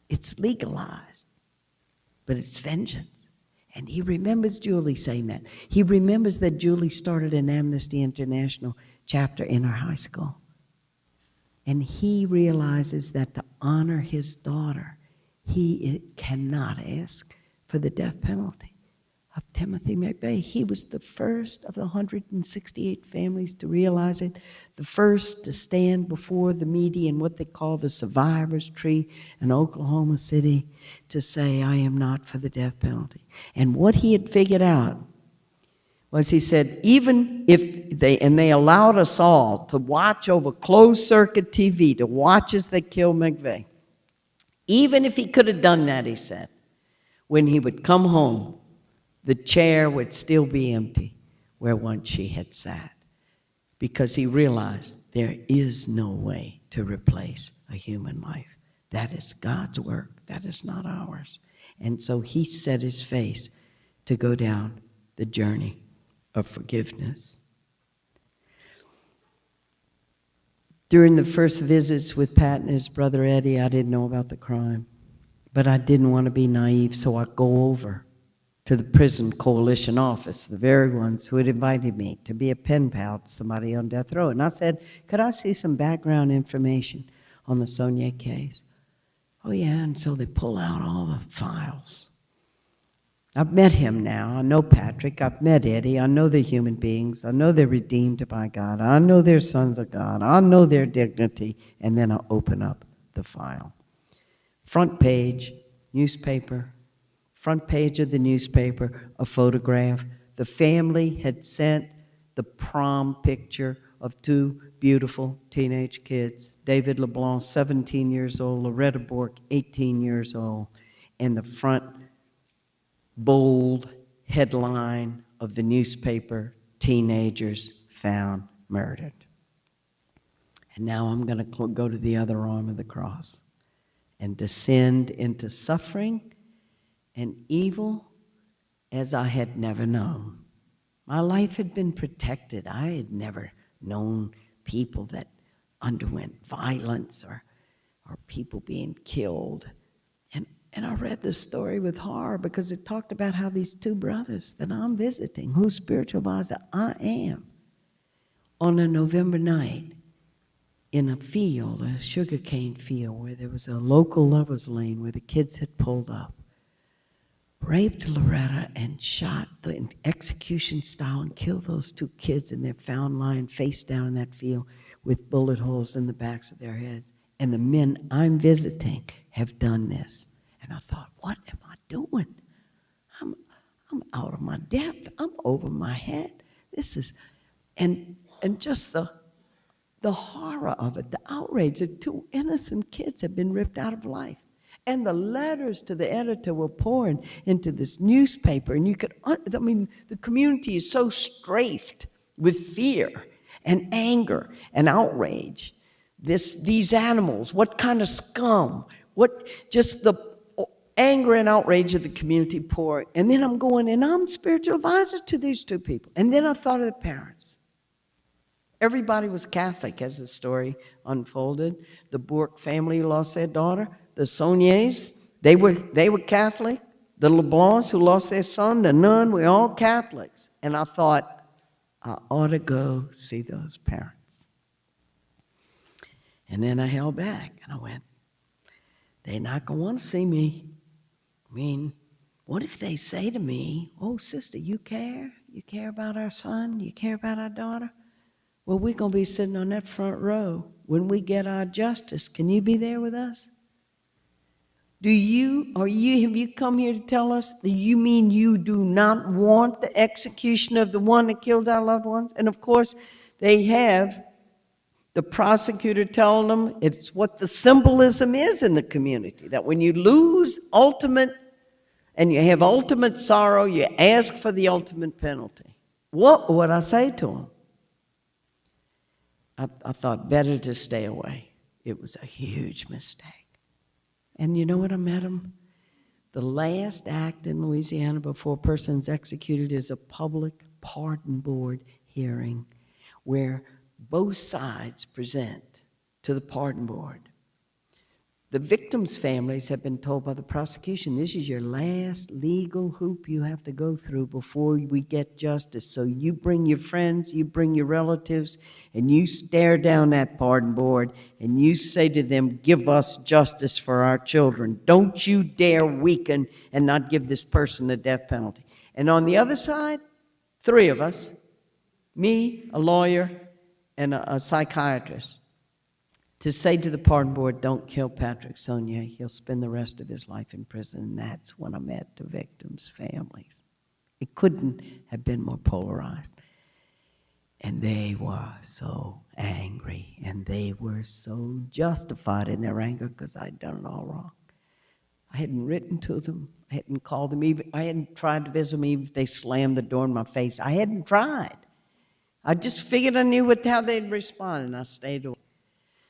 It's legalized, but it's vengeance. And he remembers Julie saying that. He remembers that Julie started an Amnesty International chapter in her high school. And he realizes that to honor his daughter, he cannot ask for the death penalty of Timothy McVeigh. He was the first of the 168 families to realize it, the first to stand before the media in what they call the survivor's tree in Oklahoma City to say, I am not for the death penalty. And what he had figured out was he said, even if they allowed us all to watch over closed-circuit TV, to watch as they killed McVeigh. Even if he could have done that, he said, when he would come home, the chair would still be empty where once she had sat, because he realized there is no way to replace a human life. That is God's work. That is not ours. And so he set his face to go down the journey of forgiveness. During the first visits with Pat and his brother Eddie, I didn't know about the crime, but I didn't want to be naive, so I go over to the prison coalition office, the very ones who had invited me to be a pen pal to somebody on death row. And I said, could I see some background information on the Sonnier case? Oh, yeah, and so they pull out all the files. I've met him now. I know Patrick. I've met Eddie. I know they're human beings. I know they're redeemed by God. I know they're sons of God. I know their dignity. And then I open up the file. Front page, newspaper. Front page of the newspaper, a photograph. The family had sent the prom picture of two beautiful teenage kids. David LeBlanc, 17 years old. Loretta Bork, 18 years old. And the front bold headline of the newspaper, teenagers found murdered. And now I'm going to go to the other arm of the cross and descend into suffering and evil as I had never known. My life had been protected. I had never known people that underwent violence or people being killed. And I read this story with horror because it talked about how these two brothers that I'm visiting, whose spiritual advisor I am, on a November night in a field, a sugarcane field, where there was a local lover's lane where the kids had pulled up, raped Loretta and shot the execution style and killed those two kids, and they're found lying face down in that field with bullet holes in the backs of their heads. And the men I'm visiting have done this. And I thought, what am I doing? I'm out of my depth. I'm over my head. This is, and just the horror of it, the outrage that two innocent kids have been ripped out of life. And the letters to the editor were pouring into this newspaper. And you could, the community is so strafed with fear and anger and outrage. These animals, what kind of scum? What, just the anger and outrage of the community pour. And then I'm going, and I'm spiritual advisor to these two people. And then I thought of the parents. Everybody was Catholic as the story unfolded. The Bourke family lost their daughter. The Sonniers, they were Catholic. The LeBlancs who lost their son, the nun, we're all Catholics. And I thought, I ought to go see those parents. And then I held back and I went, they're not going to want to see me. I mean, what if they say to me, oh, sister, you care? You care about our son? You care about our daughter? Well, we're going to be sitting on that front row when we get our justice. Can you be there with us? Have you come here to tell us that you mean you do not want the execution of the one that killed our loved ones? And of course, they have the prosecutor telling them it's what the symbolism is in the community, that when you lose ultimate and you have ultimate sorrow, you ask for the ultimate penalty. What would I say to them? I thought better to stay away. It was a huge mistake. And you know what, I met him? The last act in Louisiana before a person's executed is a public pardon board hearing where both sides present to the pardon board. The victims' families have been told by the prosecution, this is your last legal hoop you have to go through before we get justice. So you bring your friends, you bring your relatives, and you stare down that pardon board and you say to them, give us justice for our children. Don't you dare weaken and not give this person the death penalty. And on the other side, three of us, me, a lawyer, and a psychiatrist, to say to the pardon board, don't kill Patrick Sonnier. He'll spend the rest of his life in prison. And that's when I met the victims' families. It couldn't have been more polarized. And they were so angry, and they were so justified in their anger because I'd done it all wrong. I hadn't written to them. I hadn't called them. Even I hadn't tried to visit them, even if they slammed the door in my face. I hadn't tried. I just figured I knew how they'd respond, and I stayed away.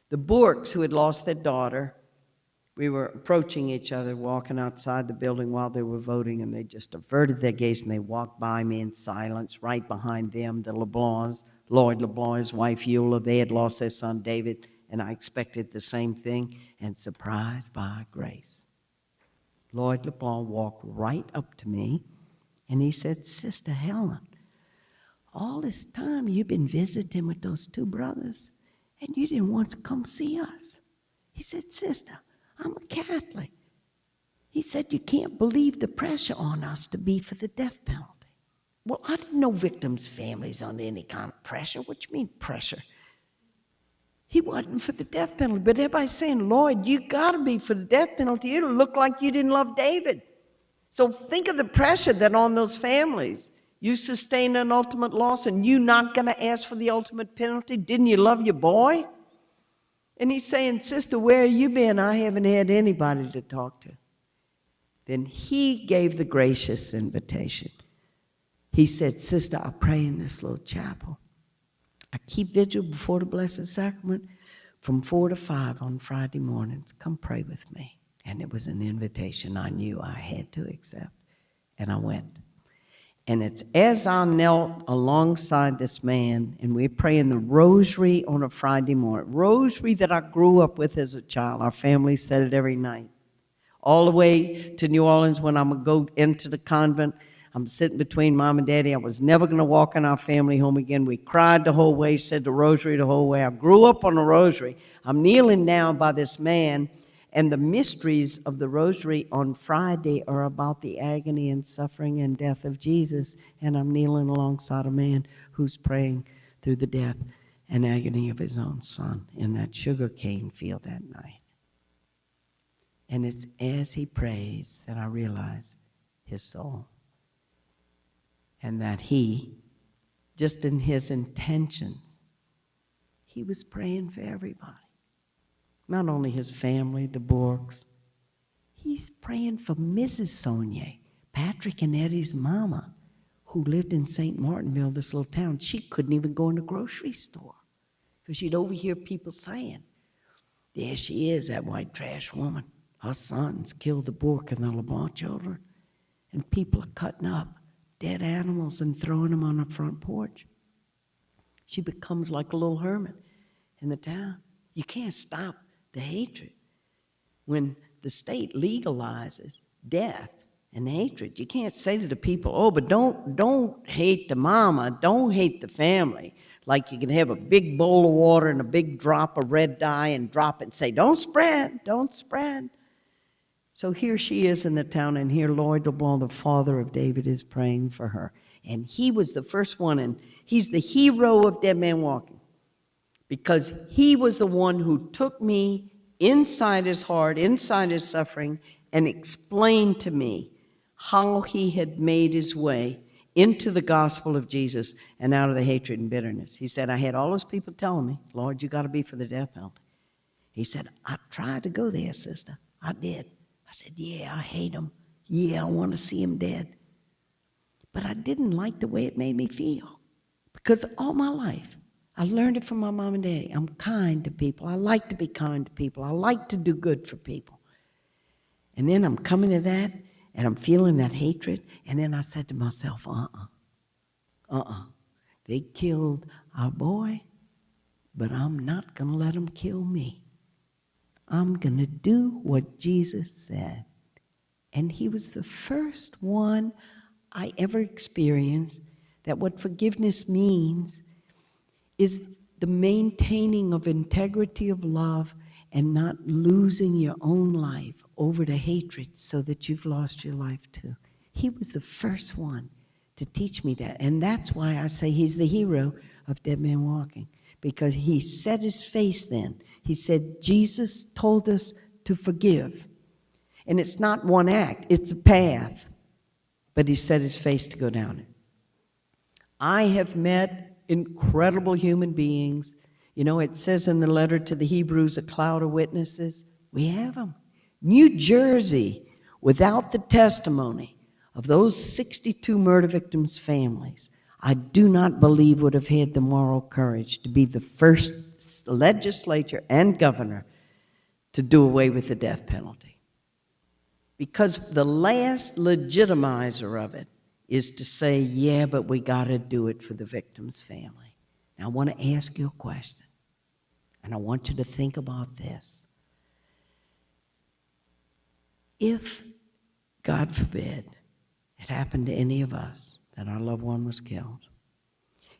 The Borks, who had lost their daughter, we were approaching each other, walking outside the building while they were voting, and they just averted their gaze, and they walked by me in silence. Right behind them, the LeBlancs, Lloyd LeBlanc, his wife Eula, they had lost their son David, and I expected the same thing, and surprised by grace, Lloyd LeBlanc walked right up to me, and he said, "Sister Helen, all this time you've been visiting with those two brothers, and you didn't once come see us." He said, "Sister, I'm a Catholic." He said, "You can't believe the pressure on us to be for the death penalty." Well, I didn't know victims' families under any kind of pressure. What you mean pressure? He wasn't for the death penalty, but everybody's saying, "Lloyd, you got to be for the death penalty. It'll look like you didn't love David." So think of the pressure that on those families. You sustained an ultimate loss, and you not going to ask for the ultimate penalty? Didn't you love your boy? And he's saying, "Sister, where have you been? I haven't had anybody to talk to." Then he gave the gracious invitation. He said, "Sister, I pray in this little chapel. I keep vigil before the Blessed Sacrament from 4 to 5 on Friday mornings. Come pray with me." And it was an invitation I knew I had to accept. And I went. And it's as I knelt alongside this man, and we're praying the rosary on a Friday morning, rosary that I grew up with as a child. Our family said it every night. All the way to New Orleans when I'm going to go into the convent. I'm sitting between Mom and Daddy. I was never going to walk in our family home again. We cried the whole way, said the rosary the whole way. I grew up on the rosary. I'm kneeling down by this man, and the mysteries of the rosary on Friday are about the agony and suffering and death of Jesus, and I'm kneeling alongside a man who's praying through the death and agony of his own son in that sugarcane field that night. And it's as he prays that I realize his soul, and that he, just in his intentions, he was praying for everybody. Not only his family, the Borks. He's praying for Mrs. Saunier, Patrick and Eddie's mama, who lived in St. Martinville, this little town. She couldn't even go in the grocery store because she'd overhear people saying, "There she is, that white trash woman. Her sons killed the Bork and the LeBlanc children." And people are cutting up dead animals and throwing them on the front porch. She becomes like a little hermit in the town. You can't stop the hatred. When the state legalizes death and hatred, you can't say to the people, "Oh, but don't hate the mama, don't hate the family." Like you can have a big bowl of water and a big drop of red dye and drop it and say, "Don't spread, don't spread." So here she is in the town, and here Lloyd LeBlanc, the father of David, is praying for her. And he was the first one, and he's the hero of Dead Man Walking, because he was the one who took me inside his heart, inside his suffering, and explained to me how he had made his way into the gospel of Jesus and out of the hatred and bitterness. He said, "I had all those people telling me, 'Lord, you got to be for the death penalty.' He said, 'I tried to go there, sister. I did.' I said, 'Yeah, I hate him. Yeah, I want to see him dead.' But I didn't like the way it made me feel, because all my life, I learned it from my mom and daddy. I'm kind to people. I like to be kind to people. I like to do good for people. And then I'm coming to that, and I'm feeling that hatred, and then I said to myself, They killed our boy, but I'm not going to let them kill me. I'm going to do what Jesus said." And he was the first one I ever experienced that what forgiveness means is the maintaining of integrity of love and not losing your own life over the hatred so that you've lost your life too. He was the first one to teach me that. And that's why I say he's the hero of Dead Man Walking, because he set his face then. He said, Jesus told us to forgive. And it's not one act, it's a path. but he set his face to go down it. I have met incredible human beings. You know, it says in the letter to the Hebrews, a cloud of witnesses. We have them. New Jersey, without the testimony of those 62 murder victims' families, I do not believe would have had the moral courage to be the first legislature and governor to do away with the death penalty. Because the last legitimizer of it is to say, yeah, but we got to do it for the victim's family. Now, I want to ask you a question, and I want you to think about this. If, God forbid, it happened to any of us that our loved one was killed,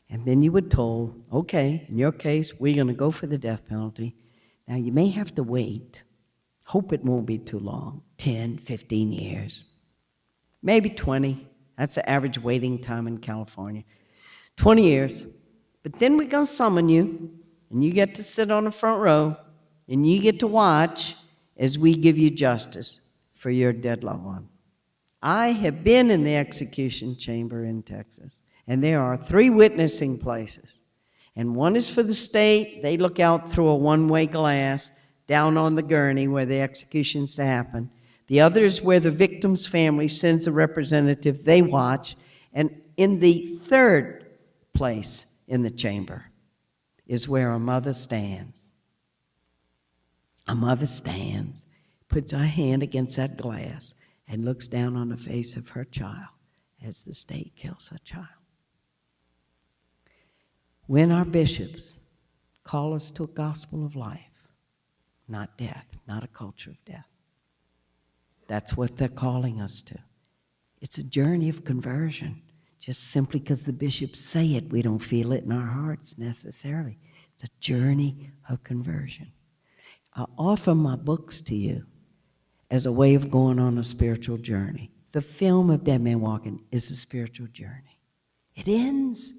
and then you were told, okay, in your case, we're going to go for the death penalty. Now, you may have to wait. Hope it won't be too long, 10, 15 years, maybe 20. That's the average waiting time in California. 20 years. But then we're going to summon you, and you get to sit on the front row, and you get to watch as we give you justice for your dead loved one. I have been in the execution chamber in Texas, and there are 3 witnessing places. And one is for the state. They look out through a one-way glass down on the gurney where the execution's to happen. The other is where the victim's family sends a representative. They watch. And in the 3rd place in the chamber is where a mother stands. A mother stands, puts her hand against that glass, and looks down on the face of her child as the state kills her child. When our bishops call us to a gospel of life, not death, not a culture of death, that's what they're calling us to. It's a journey of conversion. Just simply because the bishops say it, we don't feel it in our hearts necessarily. It's a journey of conversion. I offer my books to you as a way of going on a spiritual journey. The film of Dead Man Walking is a spiritual journey. It ends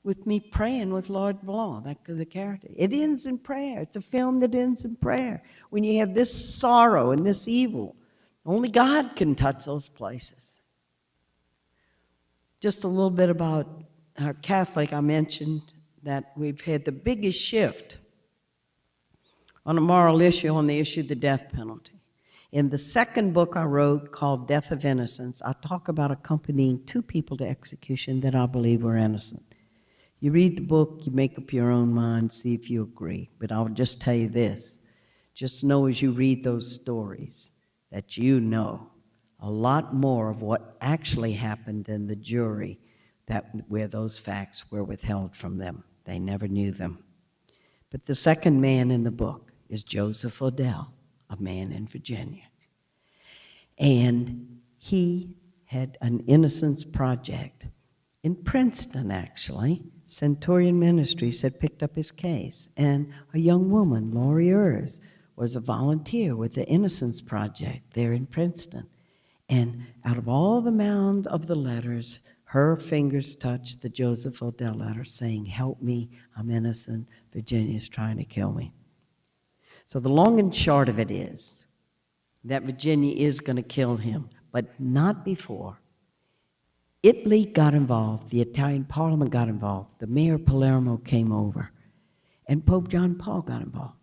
with me praying with Lord Blanc, the character. It ends in prayer. It's a film that ends in prayer. When you have this sorrow and this evil, only God can touch those places. Just a little bit about our Catholic. I mentioned that we've had the biggest shift on a moral issue, on the issue of the death penalty. In the 2nd book I wrote called Death of Innocence, I talk about accompanying 2 people to execution that I believe were innocent. You read the book, you make up your own mind, see if you agree. But I'll just tell you this. Just know as you read those stories that you know a lot more of what actually happened than the jury where those facts were withheld from them. They never knew them. But the 2nd man in the book is Joseph Odell, a man in Virginia. And he had an innocence project in Princeton, actually. Centurion Ministries had picked up his case. And a young woman, Laurie Urs, was a volunteer with the Innocence Project there in Princeton. And out of all the mound of the letters, her fingers touched the Joseph Odell letter saying, help me, I'm innocent, Virginia's trying to kill me. So the long and short of it is that Virginia is going to kill him, but not before. Italy got involved, the Italian Parliament got involved, the mayor of Palermo came over, and Pope John Paul got involved.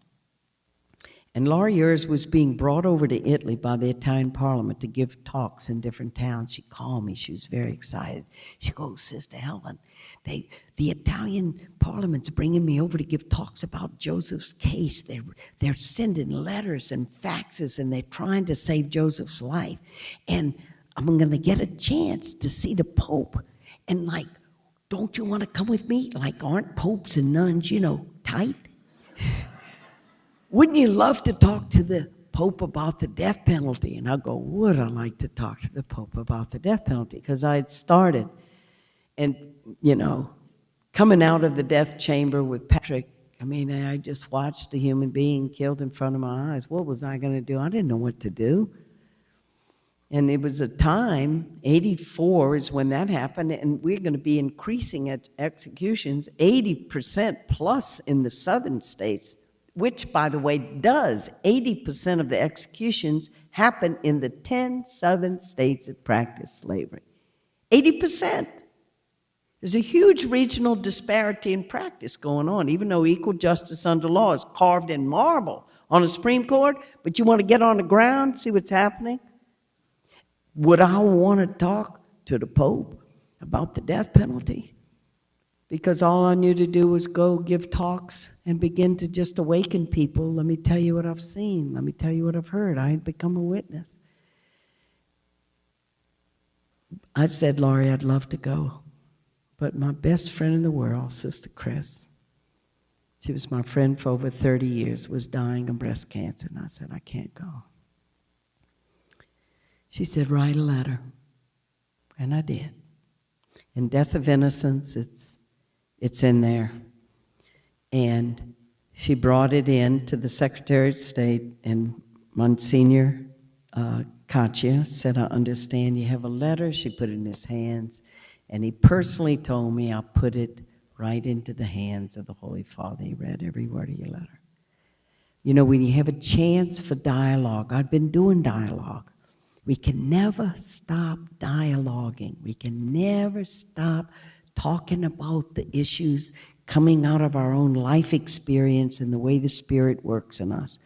And Laurie Urs was being brought over to Italy by the Italian Parliament to give talks in different towns. She called me. She was very excited. She goes, Sister Helen, the Italian Parliament's bringing me over to give talks about Joseph's case. They're sending letters and faxes, and they're trying to save Joseph's life. And I'm going to get a chance to see the Pope. And like, don't you want to come with me? Like, aren't popes and nuns, tight? Wouldn't you love to talk to the Pope about the death penalty? And I go, would I like to talk to the Pope about the death penalty? Because I had started, and, coming out of the death chamber with Patrick, I just watched a human being killed in front of my eyes. What was I going to do? I didn't know what to do. And it was a time, 84 is when that happened, and we're going to be increasing at executions, 80% plus in the southern states, which, by the way, does 80% of the executions happen in the 10 southern states that practice slavery. 80%. There's a huge regional disparity in practice going on, even though equal justice under law is carved in marble on the Supreme Court, but you want to get on the ground, see what's happening? Would I want to talk to the Pope about the death penalty? Because all I knew to do was go give talks and begin to just awaken people. Let me tell you what I've seen. Let me tell you what I've heard. I had become a witness. I said, Laurie, I'd love to go. But my best friend in the world, Sister Chris, she was my friend for over 30 years, was dying of breast cancer. And I said, I can't go. She said, write a letter. And I did. In Death of Innocence, it's in there. And she brought it in to the Secretary of State, and Monsignor Katya said, I understand you have a letter. She put it in his hands, and he personally told me I'll put it right into the hands of the Holy Father. He read every word of your letter. You know, when you have a chance for dialogue, I've been doing dialogue. We can never stop dialoguing. We can never stop talking about the issues coming out of our own life experience and the way the Spirit works in us.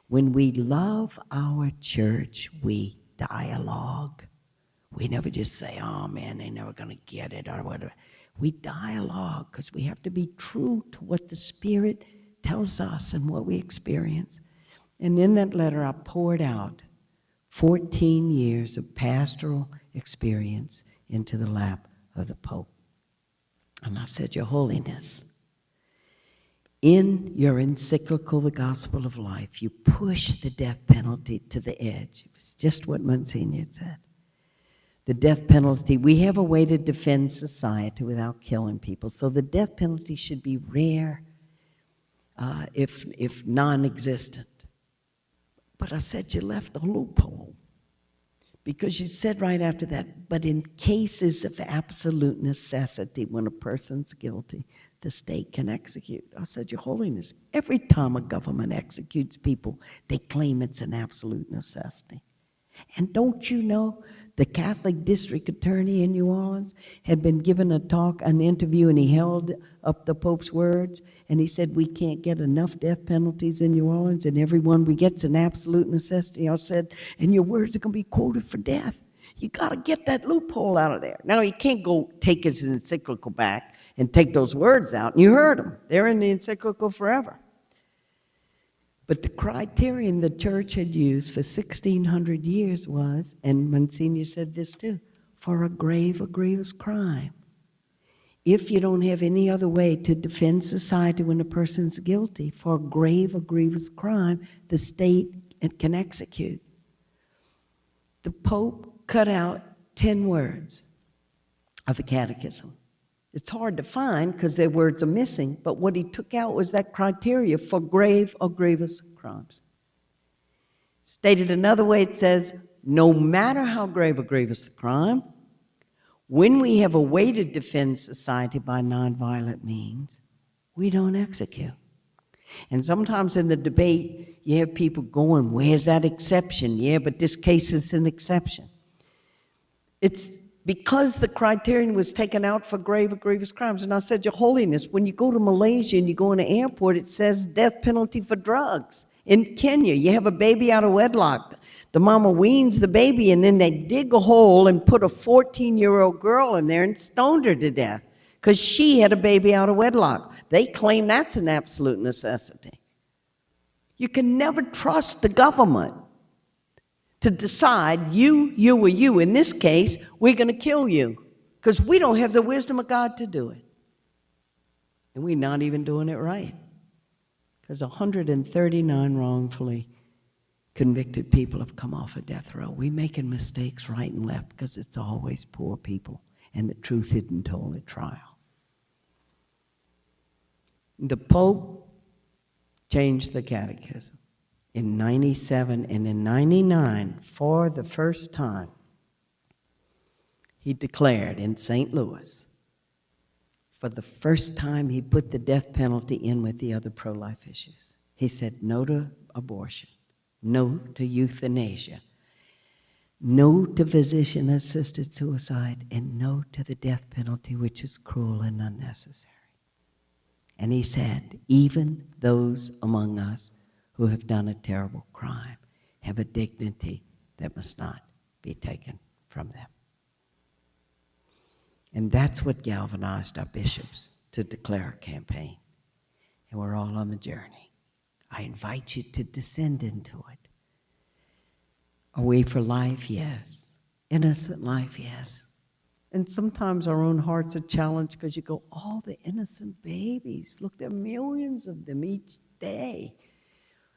When we love our church, we dialogue. We never just say, oh man, they're never going to get it or whatever. We dialogue because we have to be true to what the Spirit tells us and what we experience. And in that letter, I poured out 14 years of pastoral experience into the lap of the Pope. And I said, Your Holiness, in your encyclical, The Gospel of Life, you push the death penalty to the edge. It was just what Monsignor said. The death penalty, we have a way to defend society without killing people. So the death penalty should be rare, if non-existent. But I said you left a loophole. Because you said right after that, but in cases of absolute necessity, when a person's guilty, the state can execute. I said, Your Holiness, every time a government executes people, they claim it's an absolute necessity. And don't you know, the Catholic district attorney in New Orleans had been given a talk, an interview, and he held up the Pope's words, and he said, we can't get enough death penalties in New Orleans, and every one we get's an absolute necessity. I said, and your words are going to be quoted for death. You got to get that loophole out of there. Now, you can't go take his encyclical back and take those words out, and you heard them. They're in the encyclical forever. But the criterion the church had used for 1,600 years was, and Monsignor said this too, for a grave or grievous crime. If you don't have any other way to defend society when a person's guilty, for a grave or grievous crime, the state can execute. The Pope cut out 10 words of the Catechism. It's hard to find because their words are missing, but what he took out was that criteria for grave or grievous crimes. Stated another way, it says, no matter how grave or grievous the crime, when we have a way to defend society by nonviolent means, we don't execute. And sometimes in the debate, you have people going, where's that exception? Yeah, but this case is an exception. It's because the criterion was taken out for grave or grievous crimes. And I said, Your Holiness, when you go to Malaysia and you go in an airport, it says death penalty for drugs. In Kenya, you have a baby out of wedlock. The mama weans the baby, and then they dig a hole and put a 14-year-old girl in there and stoned her to death because she had a baby out of wedlock. They claim that's an absolute necessity. You can never trust the government to decide you, or you. In this case, we're going to kill you because we don't have the wisdom of God to do it. And we're not even doing it right because 139 wrongfully convicted people have come off of death row. We're making mistakes right and left because it's always poor people and the truth isn't told at trial. The Pope changed the catechism in 97, and in 99, for the first time, he declared in St. Louis, for the first time, he put the death penalty in with the other pro-life issues. He said no to abortion, no to euthanasia, no to physician-assisted suicide, and no to the death penalty, which is cruel and unnecessary. And he said, even those among us who have done a terrible crime have a dignity that must not be taken from them. And that's what galvanized our bishops to declare a campaign. And we're all on the journey. I invite you to descend into it. Are we for life? Yes. Innocent life? Yes. And sometimes our own hearts are challenged because you go, all the innocent babies. Look, there are millions of them each day.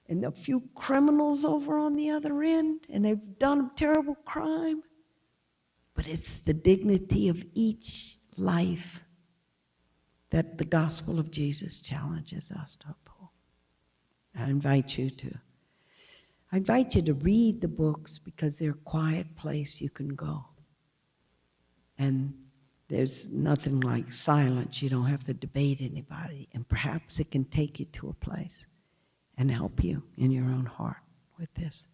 And a few criminals over on the other end, and they've done a terrible crime. But it's the dignity of each life that the gospel of Jesus challenges us to uphold. I invite you to read the books, because they're a quiet place you can go. And there's nothing like silence. You don't have to debate anybody. And perhaps it can take you to a place and help you in your own heart with this,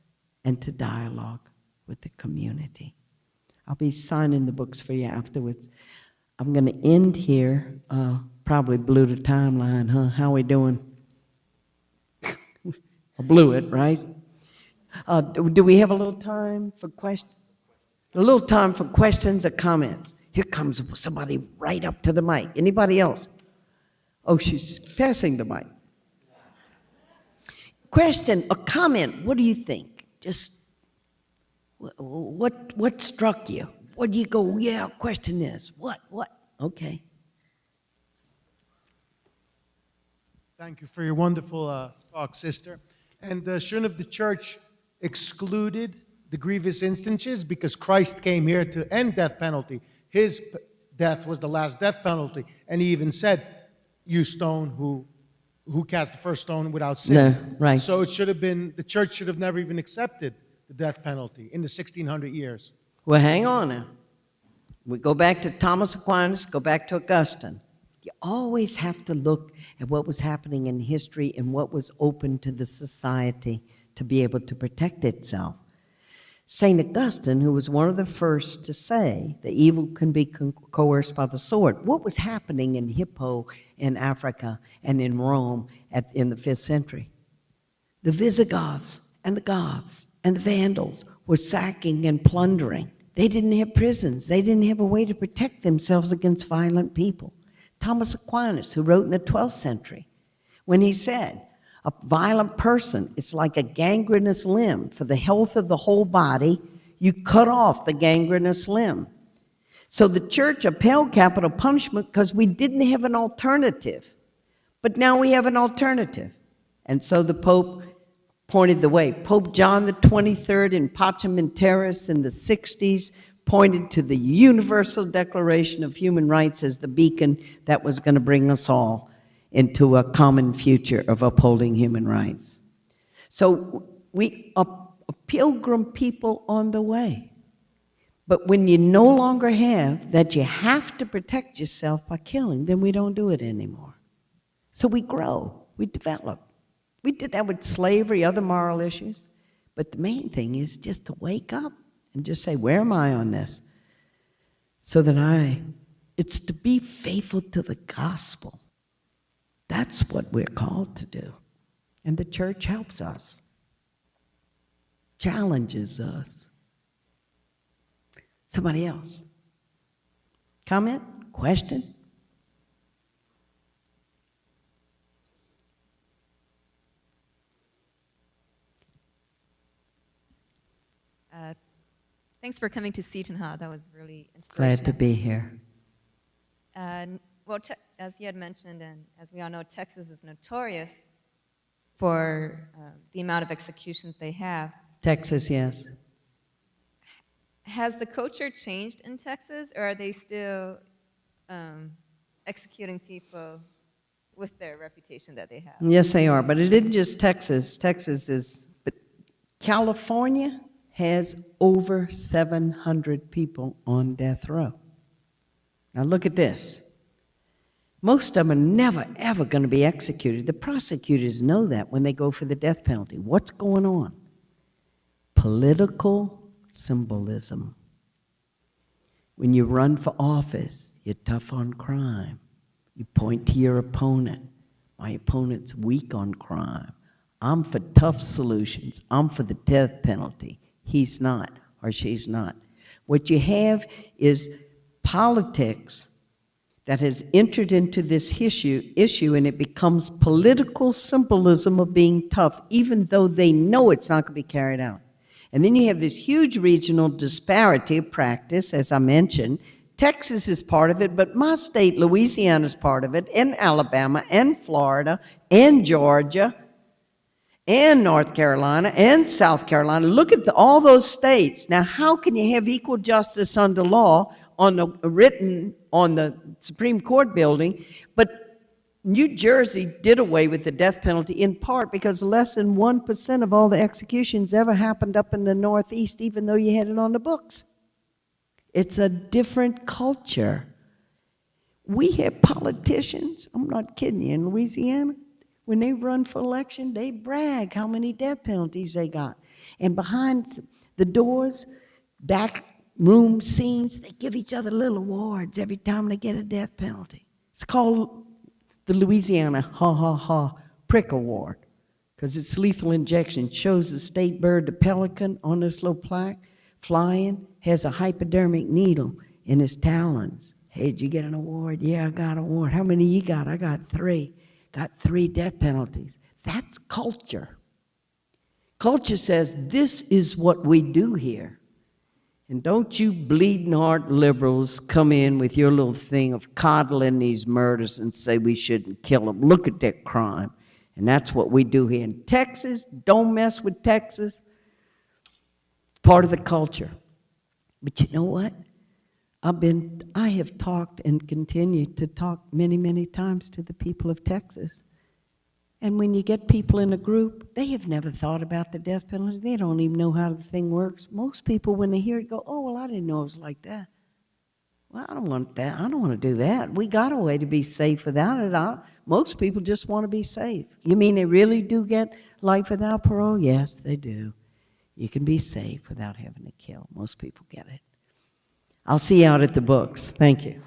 and to dialogue with the community. I'll be signing the books for you afterwards. I'm going to end here. Probably blew the timeline, huh? How we doing? I blew it, right? Do we have a little time for questions? A little time for questions or comments. Here comes somebody right up to the mic. Anybody else? Oh, she's passing the mic. Question or comment, what do you think? Just, what struck you? What do you go, yeah, question is, what? Okay. Thank you for your wonderful talk, sister. And shouldn't have the church excluded the grievous instances, because Christ came here to end death penalty. His death was the last death penalty. And he even said, you stone who cast the first stone without sin. No, right. So it should have been, the church should have never even accepted the death penalty in the 1600 years. Well, hang on now. We go back to Thomas Aquinas, go back to Augustine. You always have to look at what was happening in history and what was open to the society to be able to protect itself. St. Augustine, who was one of the first to say that evil can be coerced by the sword, what was happening in Hippo in Africa and in Rome in the 5th century? The Visigoths and the Goths and the Vandals were sacking and plundering. They didn't have prisons. They didn't have a way to protect themselves against violent people. Thomas Aquinas, who wrote in the 12th century, when he said, a violent person, it's like a gangrenous limb. For the health of the whole body, you cut off the gangrenous limb. So the church upheld capital punishment because we didn't have an alternative. But now we have an alternative. And so the Pope pointed the way. Pope John the 23rd in Pacem in Terris in the 60s pointed to the Universal Declaration of Human Rights as the beacon that was going to bring us all into a common future of upholding human rights. So we are a pilgrim people on the way. But when you no longer have that you have to protect yourself by killing, then we don't do it anymore. So we grow, we develop. We did that with slavery, other moral issues. But the main thing is just to wake up and just say, where am I on this? So that it's to be faithful to the gospel. That's what we're called to do. And the church helps us, challenges us. Somebody else? Comment? Question? Thanks for coming to Seton. That was really inspirational. Glad to be here. Well, as you had mentioned, and as we all know, Texas is notorious for the amount of executions they have. Texas, yes. Has the culture changed in Texas, or are they still executing people with their reputation that they have? Yes, they are, but it isn't just Texas. But California has over 700 people on death row. Now look at this. Most of them are never, ever going to be executed. The prosecutors know that when they go for the death penalty. What's going on? Political symbolism. When you run for office, you're tough on crime. You point to your opponent. My opponent's weak on crime. I'm for tough solutions. I'm for the death penalty. He's not, or she's not. What you have is politics that has entered into this issue, and it becomes political symbolism of being tough, even though they know it's not going to be carried out. And then you have this huge regional disparity of practice, as I mentioned. Texas is part of it, but my state, Louisiana, is part of it, and Alabama, and Florida, and Georgia, and North Carolina, and South Carolina. Look at all those states. Now, how can you have equal justice under law written on the Supreme Court building, but New Jersey did away with the death penalty in part because less than 1% of all the executions ever happened up in the Northeast, even though you had it on the books. It's a different culture. We have politicians, I'm not kidding you, in Louisiana, when they run for election, they brag how many death penalties they got. And behind the doors, back room scenes, they give each other little awards every time they get a death penalty. It's called the Louisiana Ha Ha Ha Prick Award, because it's lethal injection. It shows the state bird, the pelican, on this little plaque, flying, has a hypodermic needle in his talons. Hey, did you get an award? Yeah, I got an award. How many you got? I got 3. Got 3 death penalties. That's culture. Culture says this is what we do here. And don't you bleeding heart liberals come in with your little thing of coddling these murders and say we shouldn't kill them. Look at that crime. And that's what we do here in Texas. Don't mess with Texas. Part of the culture. But you know what? I have talked and continue to talk many, many times to the people of Texas. And when you get people in a group, they have never thought about the death penalty. They don't even know how the thing works. Most people, when they hear it, go, oh, well, I didn't know it was like that. Well, I don't want that. I don't want to do that. We got a way to be safe without it. Most people just want to be safe. You mean they really do get life without parole? Yes, they do. You can be safe without having to kill. Most people get it. I'll see you out at the books. Thank you.